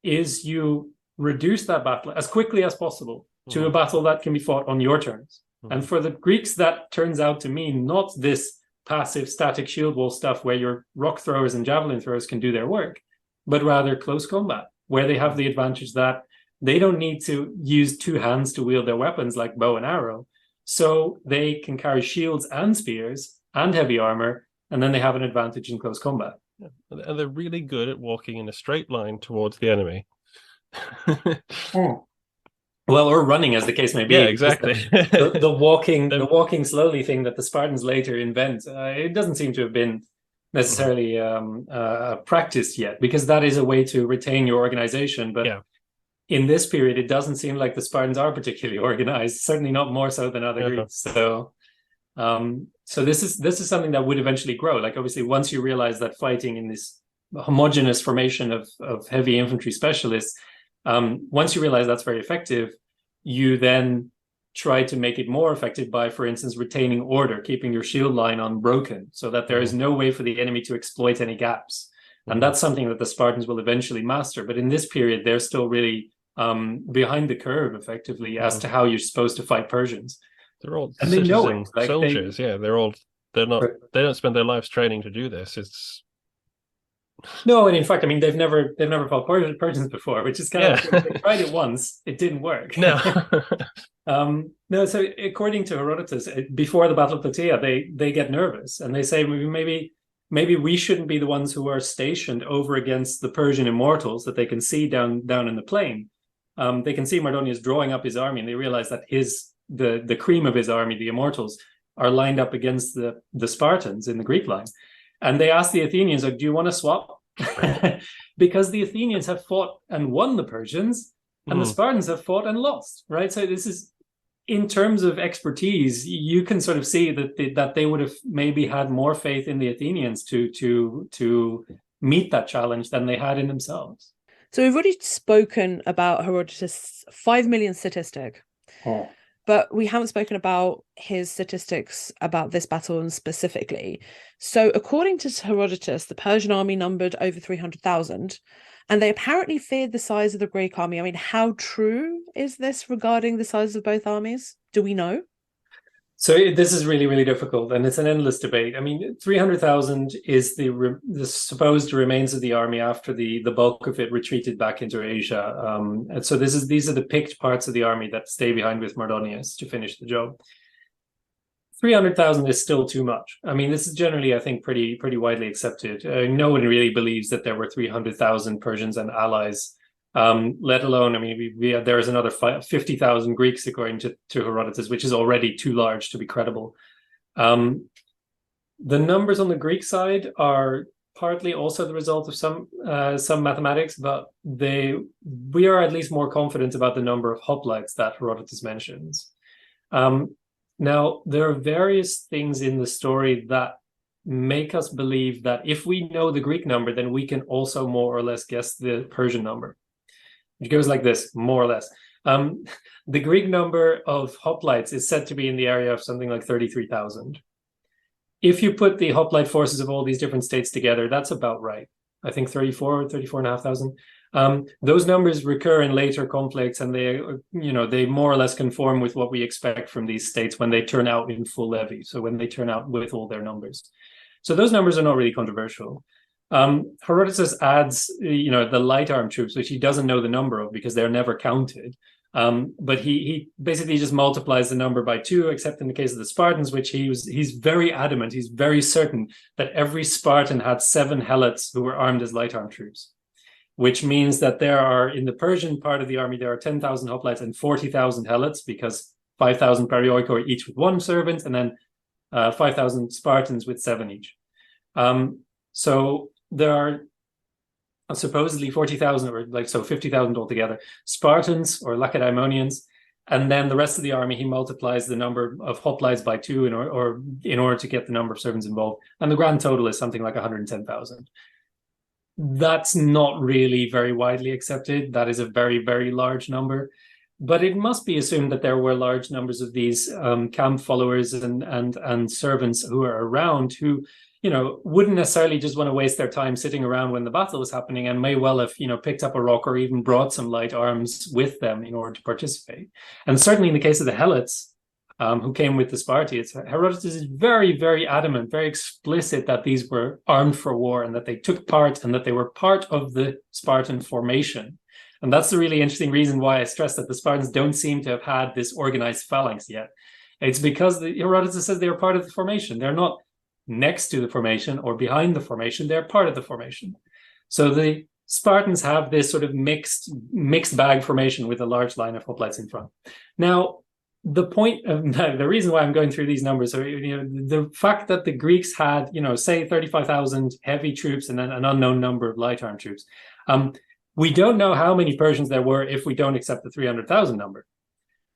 Speaker 4: is you reduce that battle as quickly as possible to a battle that can be fought on your terms. And for the Greeks, that turns out to mean not this passive static shield wall stuff where your rock throwers and javelin throwers can do their work, but rather close combat, where they have the advantage that they don't need to use two hands to wield their weapons like bow and arrow. So they can carry shields and spears and heavy armor, and then they have an advantage in close combat.
Speaker 2: And they're really good at walking in a straight line towards the enemy.
Speaker 4: Well, or running, as the case may be.
Speaker 2: Yeah, exactly.
Speaker 4: the walking slowly thing that the Spartans later invent, it doesn't seem to have been necessarily practiced yet, because that is a way to retain your organization. But in this period, it doesn't seem like the Spartans are particularly organized. Certainly not more so than other Greeks. So this is something that would eventually grow. Like, obviously, once you realize that fighting in this homogeneous formation of heavy infantry specialists, once you realize that's very effective, you then try to make it more effective by, for instance, retaining order, keeping your shield line unbroken so that there is no way for the enemy to exploit any gaps. And that's something that the Spartans will eventually master. But in this period, they're still really behind the curve, effectively, as to how you're supposed to fight Persians.
Speaker 2: They're all
Speaker 4: and they know it.
Speaker 2: citizen
Speaker 4: Like
Speaker 2: soldiers. Yeah, they don't spend their lives training to do this. It's
Speaker 4: no, and in fact, I mean, they've never fought Persians before, which is kind of they tried it once, it didn't work.
Speaker 2: No.
Speaker 4: No, so according to Herodotus, before the Battle of Plataea, they get nervous and they say maybe we shouldn't be the ones who are stationed over against the Persian immortals that they can see down in the plain. They can see Mardonius drawing up his army, and they realize that the cream of his army, the immortals, are lined up against the Spartans in the Greek line. And they ask the Athenians, like, do you want to swap? Because the Athenians have fought and won the Persians, and the Spartans have fought and lost, right? So this is, in terms of expertise, you can sort of see that they would have maybe had more faith in the Athenians to meet that challenge than they had in themselves.
Speaker 3: So we've already spoken about Herodotus' 5 million statistic.
Speaker 4: Oh.
Speaker 3: But we haven't spoken about his statistics about this battle and specifically. So according to Herodotus, the Persian army numbered over 300,000, and they apparently feared the size of the Greek army. I mean, how true is this regarding the size of both armies? Do we know?
Speaker 4: So this is really, really difficult, and it's an endless debate. I mean, 300,000 is the supposed remains of the army after the bulk of it retreated back into Asia. And so these are the picked parts of the army that stay behind with Mardonius to finish the job. 300,000 is still too much. I mean, this is generally, I think, pretty widely accepted. No one really believes that there were 300,000 Persians and allies. Let alone, I mean, there is another 50,000 Greeks, according to Herodotus, which is already too large to be credible. The numbers on the Greek side are partly also the result of some mathematics, but we are at least more confident about the number of hoplites that Herodotus mentions. Now, there are various things in the story that make us believe that if we know the Greek number, then we can also more or less guess the Persian number. It goes like this, more or less. The Greek number of hoplites is said to be in the area of something like 33,000. If you put the hoplite forces of all these different states together, that's about right. I think 34,500. Those numbers recur in later conflicts, and they more or less conform with what we expect from these states when they turn out in full levy. So when they turn out with all their numbers. So those numbers are not really controversial. Herodotus adds, the light armed troops, which he doesn't know the number of because they're never counted. But he basically just multiplies the number by 2, except in the case of the Spartans, which he's very adamant, he's very certain that every Spartan had 7 helots who were armed as light armed troops, which means that there are, in the Persian part of the army, there are 10,000 hoplites and 40,000 helots, because 5,000 perioikoi each with 1 servant, and then 5,000 Spartans with 7 each. So there are supposedly 40,000, or 50,000 altogether, Spartans or Lacedaemonians, and then the rest of the army, he multiplies the number of hoplites by 2 in order to get the number of servants involved, and the grand total is something like 110,000. That's not really very widely accepted. That is a very, very large number, but it must be assumed that there were large numbers of these camp followers and servants who are around who wouldn't necessarily just want to waste their time sitting around when the battle was happening, and may well have, picked up a rock or even brought some light arms with them in order to participate. And certainly in the case of the helots, who came with the Spartians, Herodotus is very, very adamant, very explicit that these were armed for war and that they took part and that they were part of the Spartan formation. And that's the really interesting reason why I stress that the Spartans don't seem to have had this organized phalanx yet. It's because Herodotus says they are part of the formation. They're not next to the formation or behind the formation, they're part of the formation. So the Spartans have this sort of mixed bag formation with a large line of hoplites in front. Now, the reason why I'm going through these numbers are, the fact that the Greeks had, say 35,000 heavy troops and then an unknown number of light armed troops. We don't know how many Persians there were if we don't accept the 300,000 number.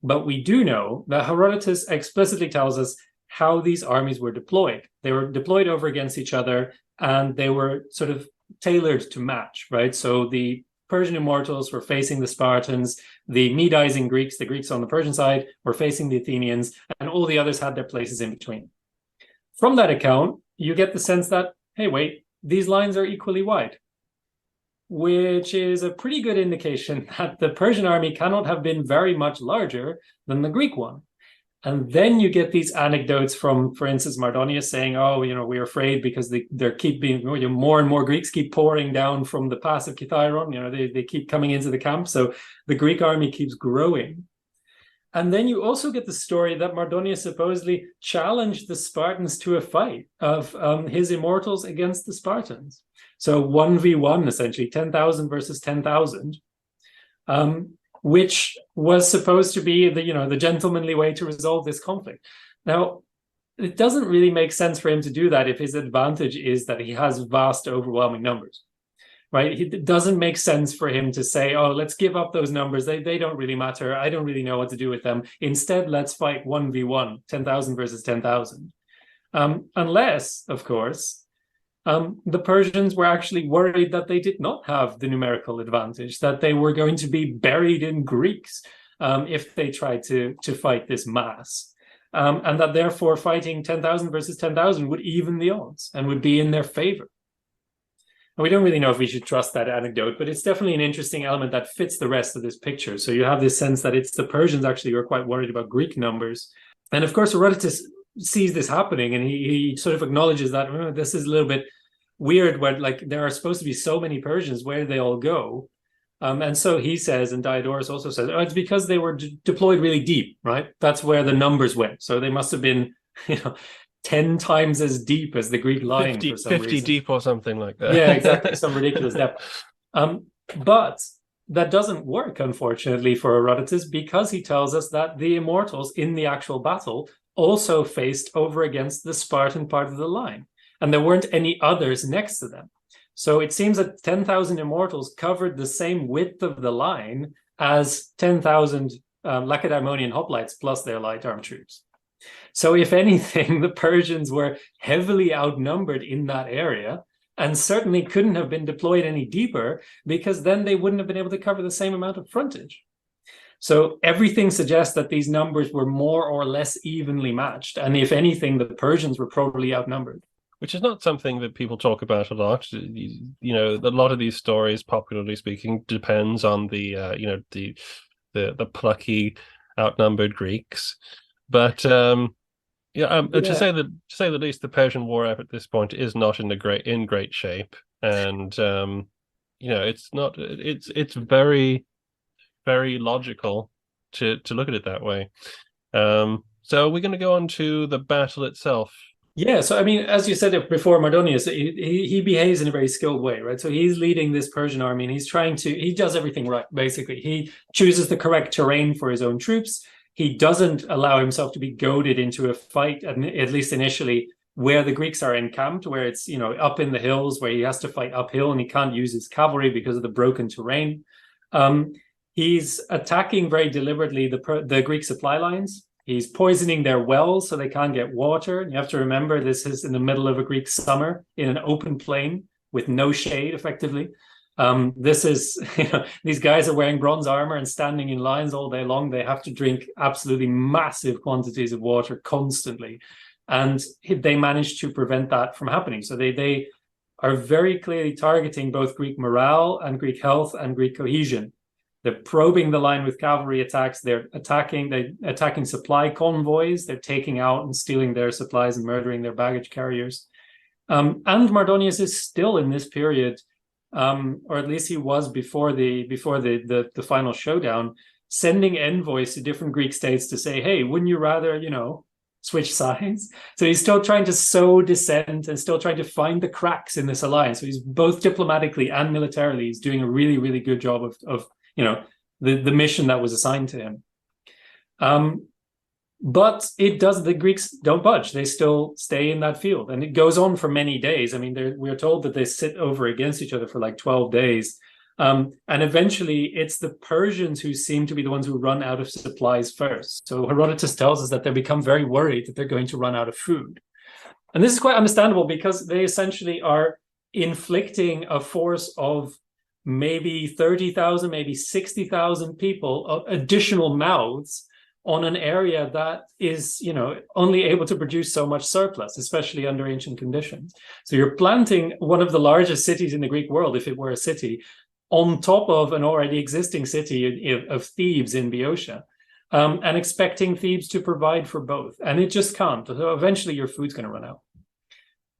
Speaker 4: But we do know that Herodotus explicitly tells us how these armies were deployed. They were deployed over against each other, and they were sort of tailored to match, right? So the Persian immortals were facing the Spartans, the Medizing Greeks, the Greeks on the Persian side, were facing the Athenians, and all the others had their places in between. From that account, you get the sense that, hey, wait, these lines are equally wide, which is a pretty good indication that the Persian army cannot have been very much larger than the Greek one. And then you get these anecdotes from, for instance, Mardonius saying, oh, we're afraid because they're keep being, more and more Greeks keep pouring down from the pass of Kitairon. They keep coming into the camp. So the Greek army keeps growing. And then you also get the story that Mardonius supposedly challenged the Spartans to a fight of his immortals against the Spartans. So 1v1, essentially, 10,000 versus 10,000. Which was supposed to be the gentlemanly way to resolve this conflict. Now, it doesn't really make sense for him to do that if his advantage is that he has vast, overwhelming numbers, right? It doesn't make sense for him to say, oh, let's give up those numbers. They don't really matter. I don't really know what to do with them. Instead, let's fight 1v1, 10,000 versus 10,000. Unless, of course, the Persians were actually worried that they did not have the numerical advantage, that they were going to be buried in Greeks if they tried to fight this mass. And that therefore fighting 10,000 versus 10,000 would even the odds and would be in their favor. And we don't really know if we should trust that anecdote, but it's definitely an interesting element that fits the rest of this picture. So you have this sense that it's the Persians actually who are quite worried about Greek numbers. And of course, Herodotus sees this happening and he sort of acknowledges that this is a little bit weird, where there are supposed to be so many Persians, where do they all go? And so he says, and Diodorus also says, it's because they were deployed really deep, right? That's where the numbers went. So they must have been 10 times as deep as the Greek line
Speaker 2: 50,
Speaker 4: for some
Speaker 2: 50
Speaker 4: reason.
Speaker 2: deep or something like that.
Speaker 4: Yeah, exactly. Some ridiculous depth. But that doesn't work, unfortunately, for Herodotus, because he tells us that the immortals in the actual battle also faced over against the Spartan part of the line. And there weren't any others next to them. So it seems that 10,000 immortals covered the same width of the line as 10,000 Lacedaemonian hoplites plus their light armed troops. So if anything, the Persians were heavily outnumbered in that area and certainly couldn't have been deployed any deeper, because then they wouldn't have been able to cover the same amount of frontage. So everything suggests that these numbers were more or less evenly matched. And if anything, the Persians were probably outnumbered.
Speaker 2: Which is not something that people talk about a lot. A lot of these stories, popularly speaking, depends on the plucky, outnumbered Greeks. But to say the least, the Persian war effort at this point is not in great shape, and it's very, very logical to look at it that way. So we're going to go on to the battle itself.
Speaker 4: Yeah, so I mean, as you said before, Mardonius, he behaves in a very skilled way, right? So he's leading this Persian army, and he does everything right, basically. He chooses the correct terrain for his own troops. He doesn't allow himself to be goaded into a fight, at least initially, where the Greeks are encamped, where it's, up in the hills, where he has to fight uphill, and he can't use his cavalry because of the broken terrain. He's attacking very deliberately the Greek supply lines. He's poisoning their wells so they can't get water. And you have to remember, this is in the middle of a Greek summer in an open plain with no shade, effectively. This is, these guys are wearing bronze armor and standing in lines all day long. They have to drink absolutely massive quantities of water constantly. And they manage to prevent that from happening. So they are very clearly targeting both Greek morale and Greek health and Greek cohesion. They're probing the line with cavalry attacks. They're attacking supply convoys. They're taking out and stealing their supplies and murdering their baggage carriers. And Mardonius is still in this period, or at least he was before the final showdown, sending envoys to different Greek states to say, hey, wouldn't you rather, switch sides? So he's still trying to sow dissent and still trying to find the cracks in this alliance. So he's both diplomatically and militarily, he's doing a really, really good job of the mission that was assigned to him. But the Greeks don't budge. They still stay in that field. And it goes on for many days. I mean, we're told that they sit over against each other for like 12 days. And eventually it's the Persians who seem to be the ones who run out of supplies first. So Herodotus tells us that they become very worried that they're going to run out of food. And this is quite understandable, because they essentially are inflicting a force of maybe 30,000, maybe 60,000 people, additional mouths on an area that is, only able to produce so much surplus, especially under ancient conditions. So you're planting one of the largest cities in the Greek world, if it were a city, on top of an already existing city of Thebes in Boeotia, and expecting Thebes to provide for both. And it just can't. So eventually your food's going to run out.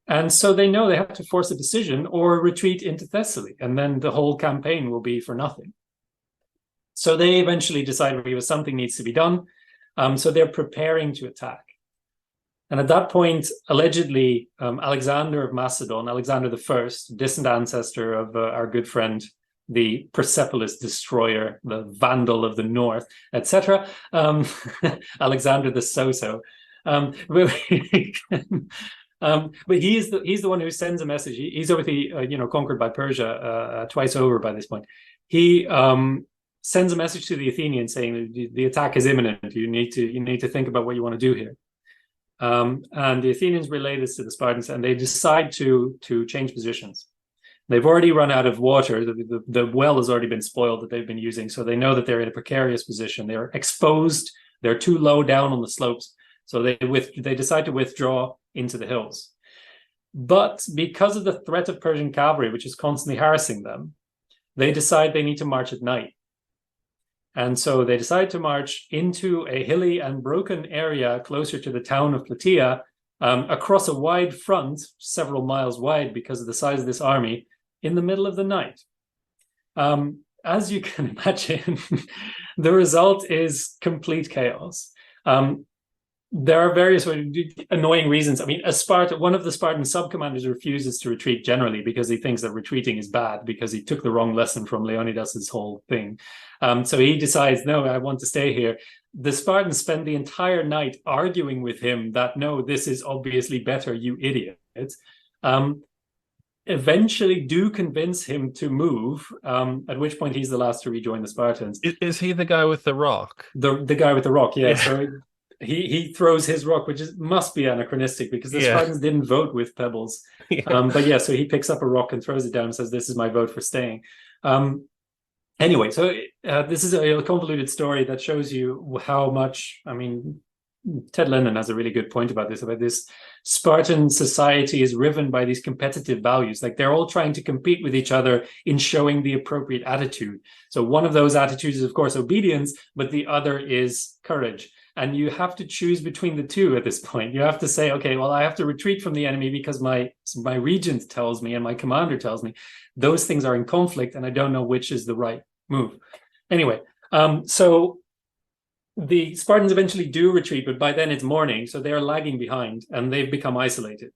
Speaker 4: And so they know they have to force a decision or retreat into Thessaly, and then the whole campaign will be for nothing. So they eventually decide something needs to be done. So they're preparing to attack. And at that point, allegedly, Alexander of Macedon, Alexander I, distant ancestor of our good friend, the Persepolis destroyer, the Vandal of the North, etc., Alexander the So-So. But he's the one who sends a message. He's obviously conquered by Persia twice over by this point. He sends a message to the Athenians saying the attack is imminent. You need to think about what you want to do here. And the Athenians relay this to the Spartans, and they decide to change positions. They've already run out of water. The well has already been spoiled that they've been using, so they know that they're in a precarious position. They're exposed. They're too low down on the slopes, so they decide to withdraw into the hills. But because of the threat of Persian cavalry, which is constantly harassing them, they decide they need to march at night. And so they decide to march into a hilly and broken area closer to the town of Plataea, across a wide front, several miles wide because of the size of this army, in the middle of the night. As you can imagine, the result is complete chaos. There are various annoying reasons. I mean, one of the Spartan sub-commanders refuses to retreat generally because he thinks that retreating is bad, because he took the wrong lesson from Leonidas's whole thing. So he decides, no, I want to stay here. The Spartans spend the entire night arguing with him that, no, this is obviously better, you idiot. Eventually do convince him to move, at which point he's the last to rejoin the Spartans.
Speaker 2: Is he the guy with the rock?
Speaker 4: The guy with the rock, yeah. So he throws his rock, which must be anachronistic because the Spartans didn't vote with pebbles. But so he picks up a rock and throws it down and says, this is my vote for staying. Anyway, so this is a convoluted story that shows you how much, Ted Lennon has a really good point about this Spartan society is riven by these competitive values. Like they're all trying to compete with each other in showing the appropriate attitude. So one of those attitudes is, of course, obedience, but the other is courage. And you have to choose between the two at this point. You have to say, okay, well, I have to retreat from the enemy because my regent tells me and my commander tells me. Those things are in conflict, and I don't know which is the right move. Anyway, so the Spartans eventually do retreat, but by then it's morning, so they're lagging behind, and they've become isolated.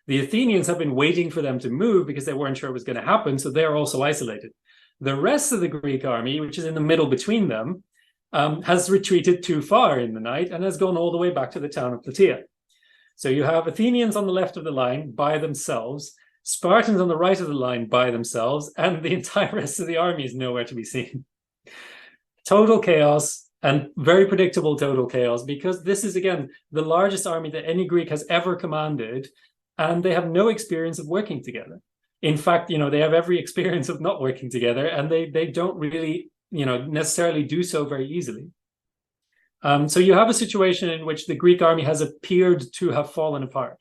Speaker 4: The Athenians have been waiting for them to move because they weren't sure it was going to happen, so they're also isolated. The rest of the Greek army, which is in the middle between them, has retreated too far in the night and has gone all the way back to the town of Plataea. So you have Athenians on the left of the line by themselves, Spartans on the right of the line by themselves, and the entire rest of the army is nowhere to be seen. Total chaos, and very predictable total chaos, because this is, again, the largest army that any Greek has ever commanded, and they have no experience of working together. In fact, they have every experience of not working together, and they don't really necessarily do so very easily. So you have a situation in which the Greek army has appeared to have fallen apart.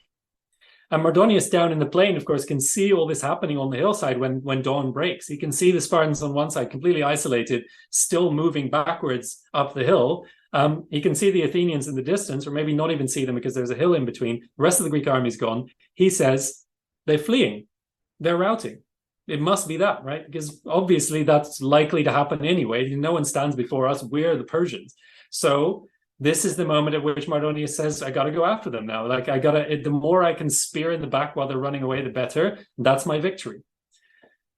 Speaker 4: And Mardonius down in the plain, of course, can see all this happening on the hillside when dawn breaks. He can see the Spartans on one side, completely isolated, still moving backwards up the hill. He can see the Athenians in the distance, or maybe not even see them because there's a hill in between. The rest of the Greek army is gone. He says, they're fleeing. They're routing. It must be that, right? Because obviously that's likely to happen anyway. No one stands before us. We're the Persians. So this is the moment at which Mardonius says, I got to go after them now. Like, the more I can spear in the back while they're running away, the better. That's my victory.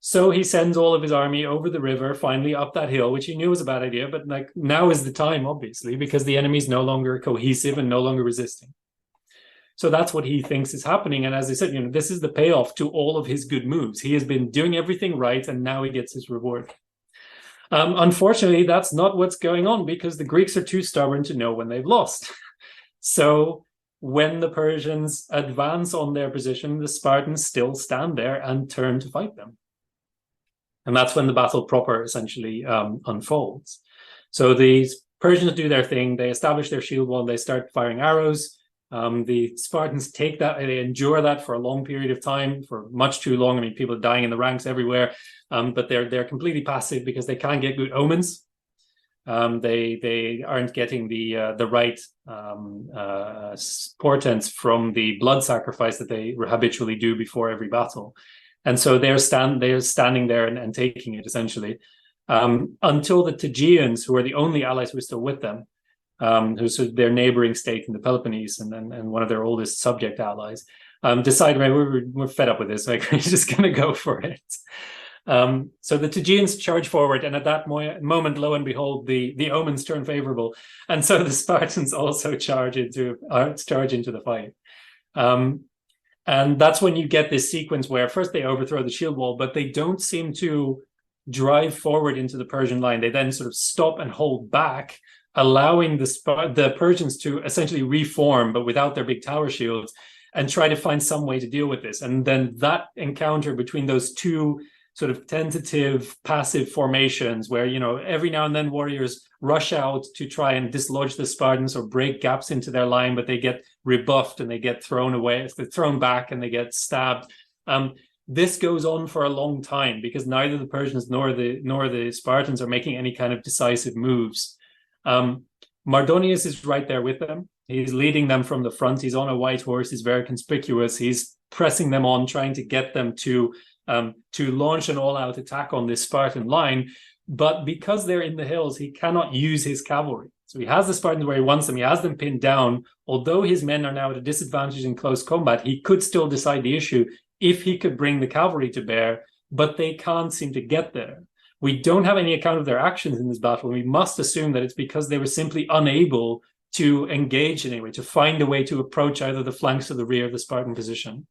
Speaker 4: So he sends all of his army over the river, finally up that hill, which he knew was a bad idea. But now is the time, obviously, because the enemy's no longer cohesive and no longer resisting. So that's what he thinks is happening. And as I said, this is the payoff to all of his good moves. He has been doing everything right, and now he gets his reward. Unfortunately, that's not what's going on, because the Greeks are too stubborn to know when they've lost. So when the Persians advance on their position, the Spartans still stand there and turn to fight them. And that's when the battle proper essentially unfolds. So the Persians do their thing. They establish their shield wall. They start firing arrows. The Spartans take that, they endure that for a long period of time, for much too long. I mean, people are dying in the ranks everywhere, but they're completely passive because they can't get good omens. They aren't getting the right portents from the blood sacrifice that they habitually do before every battle, and so they're standing there and taking it essentially until the Tegeans, who are the only allies who are still with them, who's their neighboring state in the Peloponnese and one of their oldest subject allies, decide, right, we're fed up with this, like we're just going to go for it. So the Tegeans charge forward, and at that moment, lo and behold, the omens turn favorable, and so the Spartans also charge into the fight. And that's when you get this sequence where first they overthrow the shield wall, but they don't seem to drive forward into the Persian line. They then sort of stop and hold back, allowing the Persians to essentially reform, but without their big tower shields, and try to find some way to deal with this. And then that encounter between those two sort of tentative, passive formations where, every now and then warriors rush out to try and dislodge the Spartans or break gaps into their line, but they get rebuffed and they get thrown away, they're thrown back and they get stabbed. This goes on for a long time because neither the Persians nor the Spartans are making any kind of decisive moves. Mardonius is right there with them. He's leading them from the front. He's on a white horse. He's very conspicuous. He's pressing them on, trying to get them to launch an all-out attack on this Spartan line. But because they're in the hills, he cannot use his cavalry. So he has the Spartans where he wants them. He has them pinned down. Although his men are now at a disadvantage in close combat, he could still decide the issue if he could bring the cavalry to bear, but they can't seem to get there. We don't have any account of their actions in this battle. We must assume that it's because they were simply unable to engage in any way, to find a way to approach either the flanks or the rear of the Spartan position.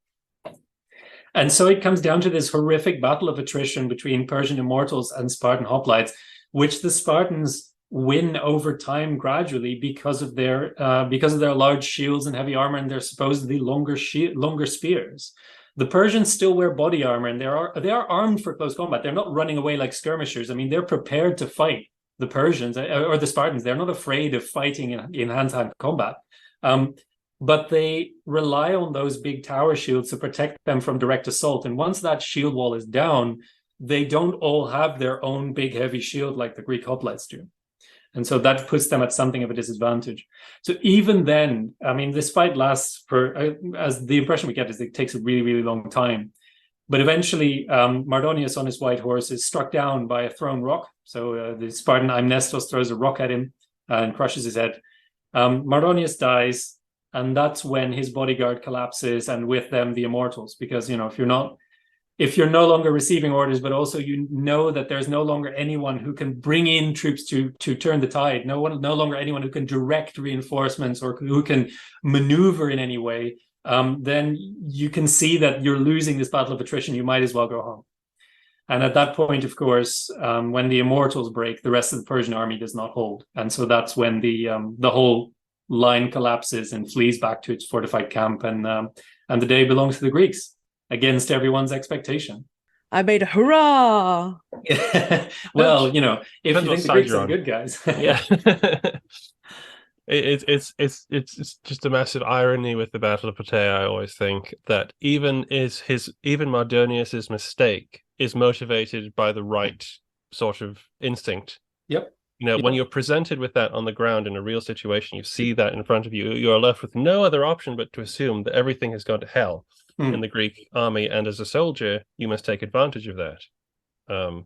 Speaker 4: And so it comes down to this horrific battle of attrition between Persian immortals and Spartan hoplites, which the Spartans win over time gradually because of their large shields and heavy armor and their supposedly longer spears. The Persians still wear body armor and they are armed for close combat. They're not running away like skirmishers. I mean, they're prepared to fight. The Persians or the Spartans, they're not afraid of fighting in hand-to-hand combat. But they rely on those big tower shields to protect them from direct assault. And once that shield wall is down, they don't all have their own big heavy shield like the Greek hoplites do. And so that puts them at something of a disadvantage. So even then, I mean, this fight lasts as the impression we get is it takes a really, really long time. But eventually, Mardonius on his white horse is struck down by a thrown rock. So the Spartan Amnestos throws a rock at him and crushes his head. Mardonius dies, and that's when his bodyguard collapses, and with them the immortals. Because if you're no longer receiving orders, but also that there's no longer anyone who can bring in troops to turn the tide, no longer anyone who can direct reinforcements or who can maneuver in any way. Then you can see that you're losing this battle of attrition. You might as well go home. And at that point, of course, when the immortals break, the rest of the Persian army does not hold. And so that's when the whole line collapses and flees back to its fortified camp. And the day belongs to the Greeks against everyone's expectation.
Speaker 3: I made a hurrah.
Speaker 4: Well, if you think the Greeks are good guys.
Speaker 2: Yeah. It's just a massive irony with the Battle of Plataea. I always think that even Mardonius's mistake is motivated by the right sort of instinct.
Speaker 4: Yep.
Speaker 2: When you're presented with that on the ground in a real situation, you see that in front of you, you are left with no other option but to assume that everything has gone to hell in the Greek army, and as a soldier, you must take advantage of that.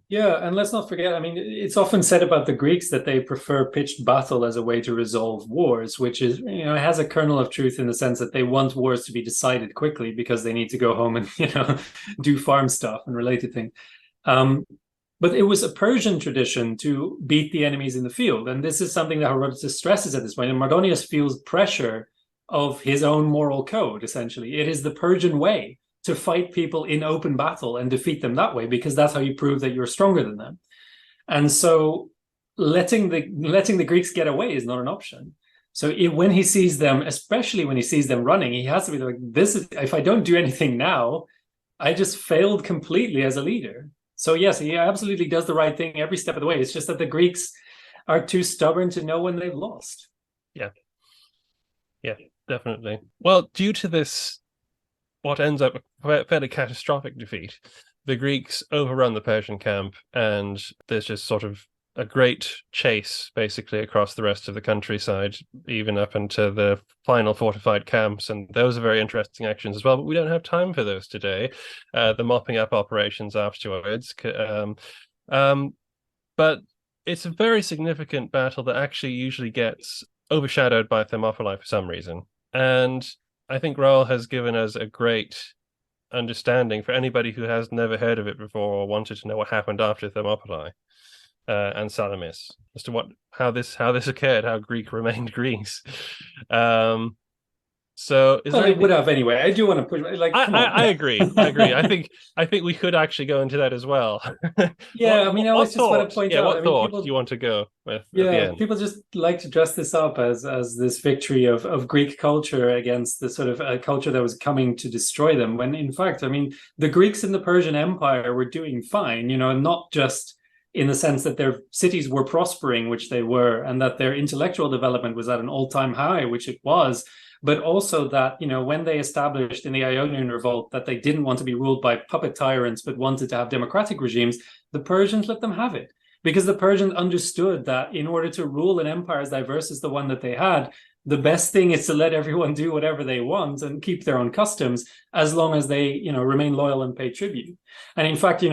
Speaker 4: Yeah, and let's not forget, I mean, it's often said about the Greeks that they prefer pitched battle as a way to resolve wars, which is, it has a kernel of truth in the sense that they want wars to be decided quickly because they need to go home and, do farm stuff and related things. But it was a Persian tradition to beat the enemies in the field. And this is something that Herodotus stresses at this point. And Mardonius feels pressure of his own moral code, essentially. It is the Persian way to fight people in open battle and defeat them that way, because that's how you prove that you're stronger than them. And so letting the Greeks get away is not an option. So when he sees them, especially when he sees them running, he has to be like, if I don't do anything now, I just failed completely as a leader. So yes, he absolutely does the right thing every step of the way. It's just that the Greeks, are too stubborn to know when they've lost.
Speaker 2: Yeah, definitely. Well, due to this, what ends up a fairly catastrophic defeat, the Greeks overrun the Persian camp, and there's just sort of a great chase basically across the rest of the countryside, even up into the final fortified camps. And those are very interesting actions as well, but we don't have time for those today. The mopping up operations afterwards. But it's a very significant battle that actually usually gets overshadowed by Thermopylae for some reason. And I think Roel has given us a great understanding for anybody who has never heard of it before or wanted to know what happened after Thermopylae and Salamis, as to how this occurred, how Greek remained Greece. So
Speaker 4: it would have anyway. I do want to push.
Speaker 2: I agree. I think we could actually go into that as well.
Speaker 4: Yeah, I want to point out.
Speaker 2: What thought do you want to go with?
Speaker 4: Yeah,
Speaker 2: at the end?
Speaker 4: People just like to dress this up as this victory of Greek culture against the sort of culture that was coming to destroy them. When in fact, the Greeks in the Persian Empire were doing fine. Not just in the sense that their cities were prospering, which they were, and that their intellectual development was at an all-time high, which it was. But also that, when they established in the Ionian Revolt that they didn't want to be ruled by puppet tyrants, but wanted to have democratic regimes, the Persians let them have it. Because the Persians understood that in order to rule an empire as diverse as the one that they had, the best thing is to let everyone do whatever they want and keep their own customs, as long as they, remain loyal and pay tribute. And in fact,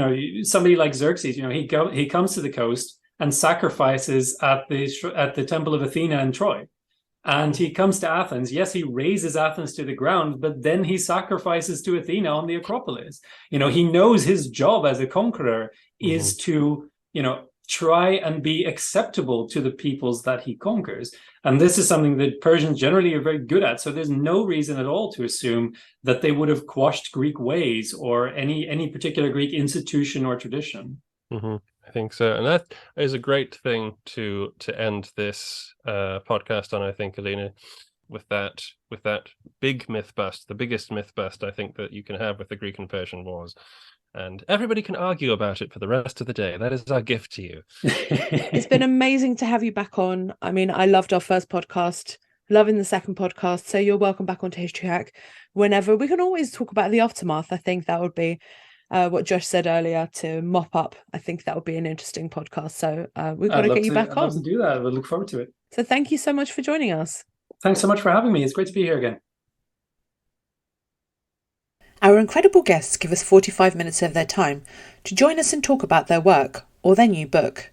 Speaker 4: somebody like Xerxes, he comes to the coast and sacrifices at the temple of Athena in Troy. And he comes to Athens. Yes, he raises Athens to the ground, but then he sacrifices to Athena on the Acropolis. He knows his job as a conqueror is to, try and be acceptable to the peoples that he conquers. And this is something that Persians generally are very good at. So there's no reason at all to assume that they would have quashed Greek ways or any particular Greek institution or tradition.
Speaker 2: Mm-hmm. I think so, and that is a great thing to end this podcast on. I think, Alina, with that big myth bust, the biggest myth bust I think that you can have with the Greek and Persian wars, and everybody can argue about it for the rest of the day. That is our gift to you.
Speaker 3: It's been amazing to have you back on. I loved our first podcast, loving the second podcast. So you're welcome back onto History Hack whenever. We can always talk about the aftermath. I think that would be. What Josh said earlier, to mop up. I think that would be an interesting podcast. So we've got to get you back on.
Speaker 4: I'd love to do that. I would look forward to it.
Speaker 3: So thank you so much for joining us.
Speaker 4: Thanks so much for having me. It's great to be here again.
Speaker 3: Our incredible guests give us 45 minutes of their time to join us and talk about their work or their new book.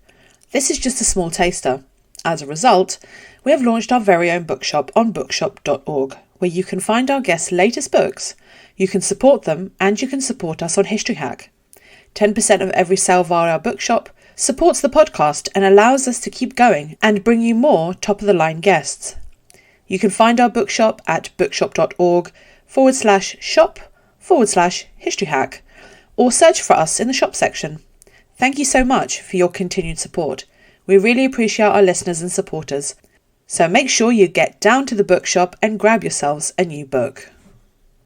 Speaker 3: This is just a small taster. As a result, we have launched our very own bookshop on bookshop.org, where you can find our guests' latest books. You can support them, and you can support us on History Hack. 10% of every sale via our bookshop supports the podcast and allows us to keep going and bring you more top-of-the-line guests. You can find our bookshop at bookshop.org/shop/History Hack, or search for us in the shop section. Thank you so much for your continued support. We really appreciate our listeners and supporters. So make sure you get down to the bookshop and grab yourselves a new book.